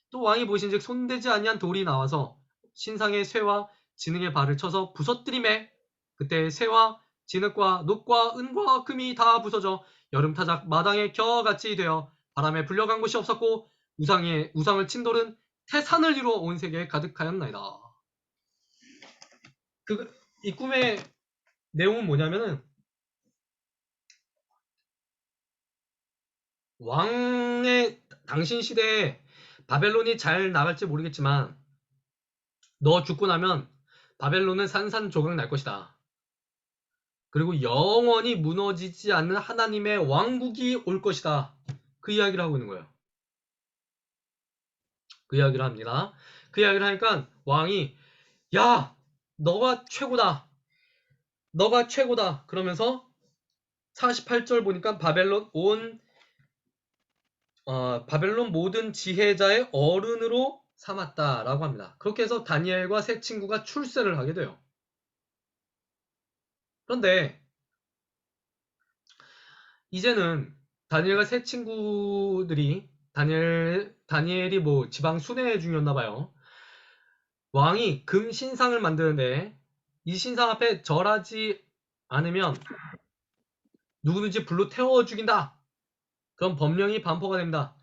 Speaker 1: 또 왕이 보신즉 손대지 아니한 돌이 나와서 신상의 쇠와 진흙의 발을 쳐서 부서뜨리매, 그때 쇠와 진흙과 녹과 은과 금이 다 부서져 여름타작 마당의 겨같이 되어 바람에 불려간 곳이 없었고 우상을 친 돌은 태산을 이루어 온 세계에 가득하였나이다. 이 꿈의 내용은 뭐냐면은, 당신 시대에 바벨론이 잘 나갈지 모르겠지만 너 죽고 나면 바벨론은 산산조각 날 것이다. 그리고 영원히 무너지지 않는 하나님의 왕국이 올 것이다. 그 이야기를 하고 있는 거예요. 그 이야기를 합니다. 그 이야기를 하니까 왕이, 야, 너가 최고다. 너가 최고다. 그러면서 48절 보니까 바벨론 모든 지혜자의 어른으로 삼았다라고 합니다. 그렇게 해서 다니엘과 세 친구가 출세를 하게 돼요. 그런데 이제는 다니엘과 세 친구들이, 다니엘이 뭐 지방 순회 중이었나 봐요. 왕이 금 신상을 만드는데 이 신상 앞에 절하지 않으면 누구든지 불로 태워 죽인다. 그럼 법령이 반포가 됩니다.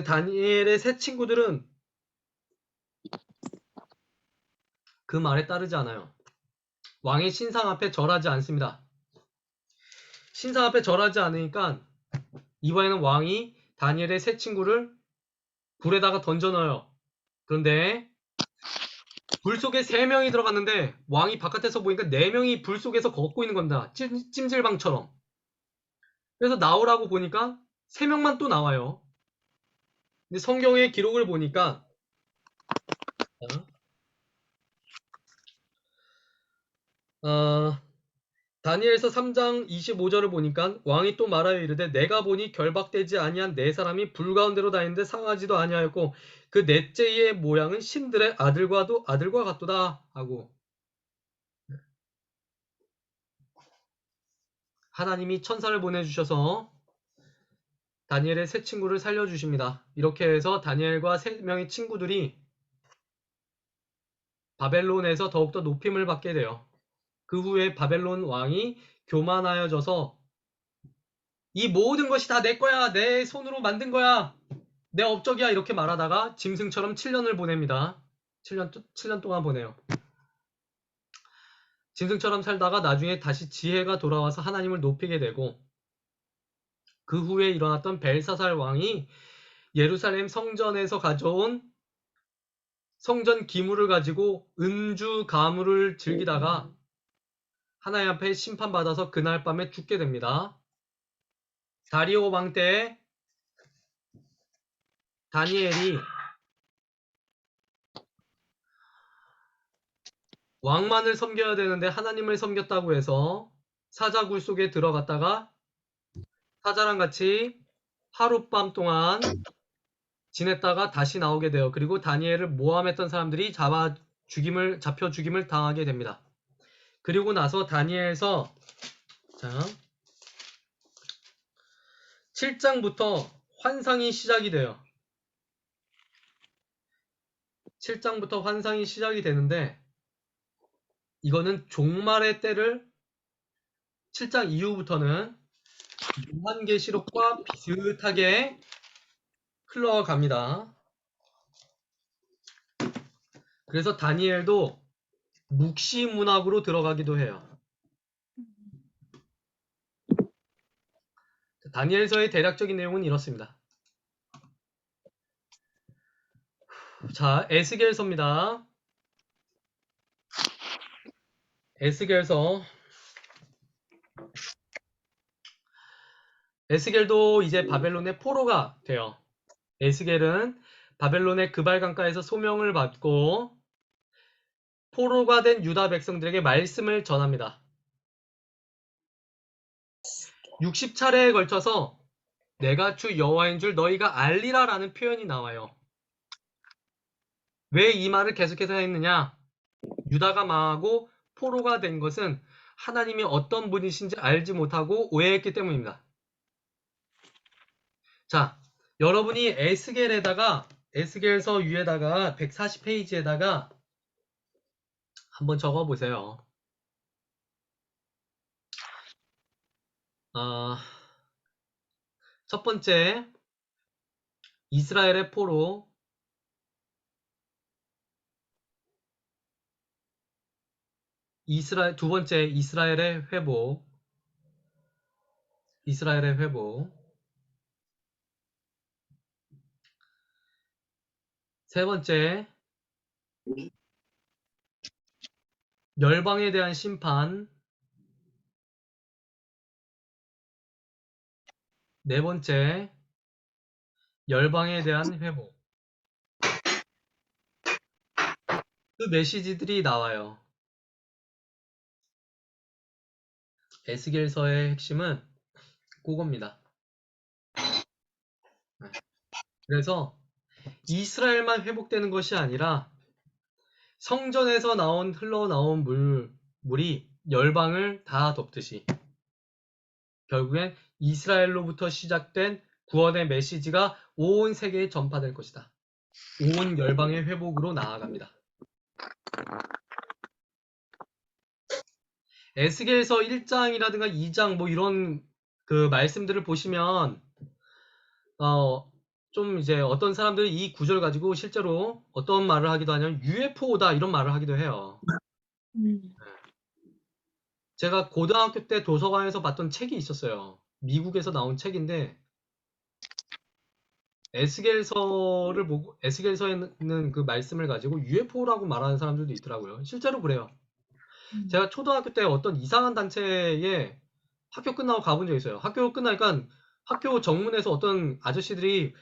Speaker 1: 다니엘의 세 친구들은 그 말에 따르지 않아요. 왕의 신상 앞에 절하지 않습니다. 신상 앞에 절하지 않으니까 이번에는 왕이 다니엘의 세 친구를 불에다가 던져 넣어요. 그런데 불 속에 3명이 들어갔는데 왕이 바깥에서 보니까 4명이 불 속에서 걷고 있는 겁니다. 찜질방처럼. 그래서 나오라고 보니까 3명만 또 나와요. 근데 성경의 기록을 보니까 다니엘서 3장 25절을 보니까 왕이 또 말하여 이르되 내가 보니 결박되지 아니한 4사람이 불 가운데로 다니는데 상하지도 아니하였고 그 넷째의 모양은 신들의 아들과 같도다 하고 하나님이 천사를 보내주셔서 다니엘의 세 친구를 살려주십니다. 이렇게 해서 다니엘과 3명의 친구들이 바벨론에서 더욱더 높임을 받게 돼요. 그 후에 바벨론 왕이 교만하여져서 이 모든 것이 다 내 거야, 내 손으로 만든 거야, 내 업적이야 이렇게 말하다가 짐승처럼 7년을 보냅니다. 7년 동안 보내요. 짐승처럼 살다가 나중에 다시 지혜가 돌아와서 하나님을 높이게 되고 그 후에 일어났던 벨사살 왕이 예루살렘 성전에서 가져온 성전 기물을 가지고 음주 가물을 즐기다가 하나님 앞에 심판받아서 그날 밤에 죽게 됩니다. 다리오 왕 때에 다니엘이 왕만을 섬겨야 되는데 하나님을 섬겼다고 해서 사자굴 속에 들어갔다가 사자랑 같이 하룻밤 동안 지냈다가 다시 나오게 돼요. 그리고 다니엘을 모함했던 사람들이 잡혀 죽임을 당하게 됩니다. 그리고 나서 다니엘서 7장부터 환상이 시작이 돼요. 7장부터 환상이 시작이 되는데 이거는 종말의 때를 7장 이후부터는 요한계시록과 비슷하게 흘러갑니다. 그래서 다니엘도 묵시문학으로 들어가기도 해요. 다니엘서의 대략적인 내용은 이렇습니다. 자, 에스겔서입니다. 에스겔도 이제 바벨론의 포로가 돼요. 에스겔은 바벨론의 그발 강가에서 소명을 받고 포로가 된 유다 백성들에게 말씀을 전합니다. 60차례에 걸쳐서 내가 주 여호와인 줄 너희가 알리라 라는 표현이 나와요. 왜 이 말을 계속해서 했느냐? 유다가 망하고 포로가 된 것은 하나님이 어떤 분이신지 알지 못하고 오해했기 때문입니다. 자, 여러분이 에스겔서 위에다가 140페이지에다가 한번 적어보세요. 첫 번째, 이스라엘의 포로. 두 번째, 이스라엘의 회복. 세 번째, 열방에 대한 심판. 네 번째, 열방에 대한 회복. 그 메시지들이 나와요. 에스겔서의 핵심은 그겁니다. 그래서 이스라엘만 회복되는 것이 아니라 성전에서 흘러나온 물이 열방을 다 덮듯이 결국엔 이스라엘로부터 시작된 구원의 메시지가 온 세계에 전파될 것이다. 온 열방의 회복으로 나아갑니다. 에스겔서 1장이라든가 2장 뭐 이런 그 말씀들을 보시면 좀 이제 어떤 사람들이 이 구절 가지고 실제로 어떤 말을 하기도 하냐면 UFO다 이런 말을 하기도 해요. 제가 고등학교 때 도서관에서 봤던 책이 있었어요. 미국에서 나온 책인데 에스겔서를 보고 에스겔서에 있는 그 말씀을 가지고 UFO라고 말하는 사람들도 있더라고요. 실제로 그래요. 제가 초등학교 때 어떤 이상한 단체에 학교 끝나고 가본 적 있어요. 학교 끝나니까 학교 정문에서 어떤 아저씨들이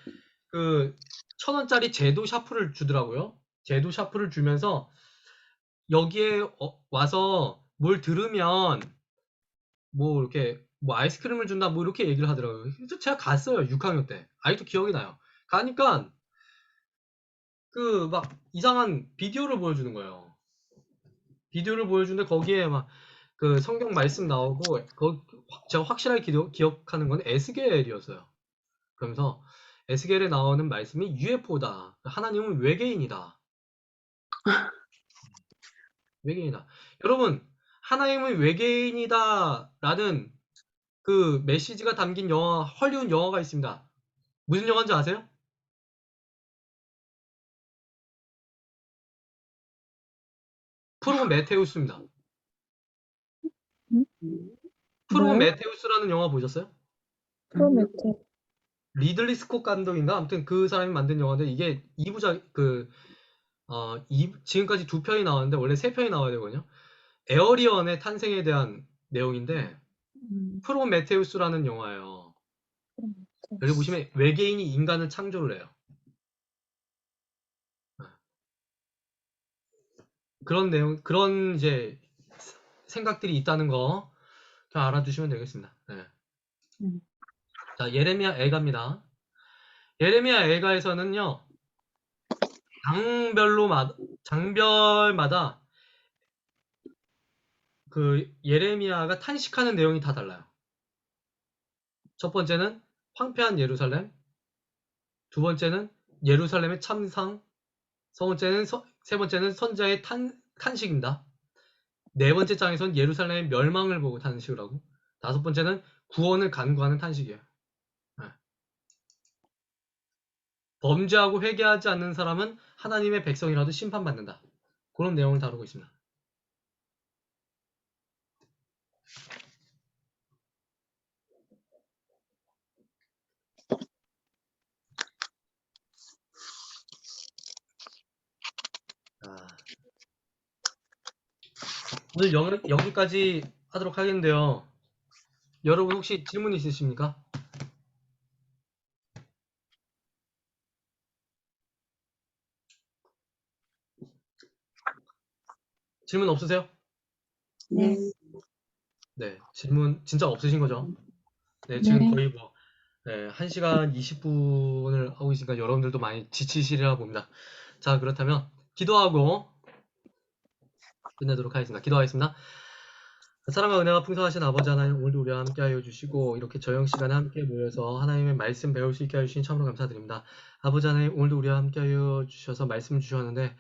Speaker 1: 그 1,000원짜리 제도 샤프를 주더라고요. 제도 샤프를 주면서 여기에 와서 뭘 들으면 뭐 이렇게 뭐 아이스크림을 준다 뭐 이렇게 얘기를 하더라고요. 그래서 제가 갔어요. 6학년 때. 아직도 기억이 나요. 가니까 그 막 이상한 비디오를 보여주는 거예요. 비디오를 보여주는데 거기에 막 그 성경 말씀 나오고 제가 확실하게 기억하는 건 에스겔이었어요. 그러면서 에스겔에 나오는 말씀이 UFO다. 하나님은 외계인이다. 외계인이다. 여러분, 하나님은 외계인이다라는 그 메시지가 담긴 영화, 헐리우드 영화가 있습니다. 무슨 영화인지 아세요? 프로메테우스입니다. 프로메테우스라는 영화 보셨어요?
Speaker 3: 프로메테.
Speaker 1: 리들리 스콧 감독인가? 아무튼 그 사람이 만든 영화인데 이게 2부작 지금까지 2편이 나왔는데 원래 3편이 나와야 되거든요. 에어리언의 탄생에 대한 내용인데 프로메테우스라는 영화예요. 여기 보시면 외계인이 인간을 창조를 해요. 그런 내용, 그런 이제 생각들이 있다는 거 좀 알아두시면 되겠습니다. 네. 자, 예레미야 애가입니다. 예레미야 애가에서는요, 장별마다 그 예레미야가 탄식하는 내용이 다 달라요. 첫 번째는 황폐한 예루살렘, 두 번째는 예루살렘의 참상, 세 번째는 선자의 탄식입니다. 네 번째 장에서는 예루살렘의 멸망을 보고 탄식을 하고, 다섯 번째는 구원을 간구하는 탄식이에요. 네. 범죄하고 회개하지 않는 사람은 하나님의 백성이라도 심판받는다. 그런 내용을 다루고 있습니다. 오늘 여기까지 하도록 하겠는데요. 여러분 혹시 질문 있으십니까? 질문 없으세요?
Speaker 3: 네.
Speaker 1: 네, 질문 진짜 없으신 거죠? 네, 지금
Speaker 3: 네.
Speaker 1: 거의 뭐 1시간 20분을 하고 있으니까 여러분들도 많이 지치시리라 봅니다. 자, 그렇다면 기도하고 끝내도록 하겠습니다. 기도하겠습니다. 사랑과 은혜가 풍성하신 아버지 하나님, 오늘도 우리와 함께하여 주시고 이렇게 저녁 시간에 함께 모여서 하나님의 말씀 배울 수 있게 하여 주신 참으로 감사드립니다. 아버지 하나님, 오늘도 우리와 함께하여 주셔서 말씀 주셨는데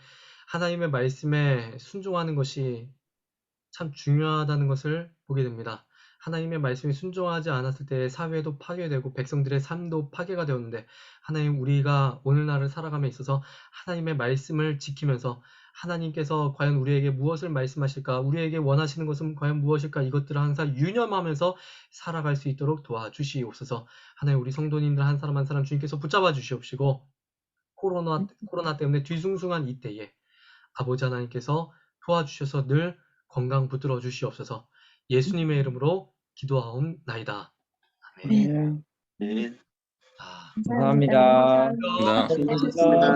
Speaker 1: 하나님의 말씀에 순종하는 것이 참 중요하다는 것을 보게 됩니다. 하나님의 말씀이 순종하지 않았을 때 사회도 파괴되고 백성들의 삶도 파괴가 되었는데 하나님, 우리가 오늘날을 살아감에 있어서 하나님의 말씀을 지키면서 하나님께서 과연 우리에게 무엇을 말씀하실까, 우리에게 원하시는 것은 과연 무엇일까, 이것들을 항상 유념하면서 살아갈 수 있도록 도와주시옵소서. 하나님, 우리 성도님들 한 사람 한 사람 주님께서 붙잡아 주시옵시고 코로나 때문에 뒤숭숭한 이때에 아버지 하나님께서 도와주셔서 늘 건강 붙들어 주시옵소서. 예수님의 이름으로 기도하옵나이다. 아멘.
Speaker 4: 네.
Speaker 1: 아,
Speaker 4: 감사합니다.
Speaker 3: 감사합니다.
Speaker 4: 감사합니다.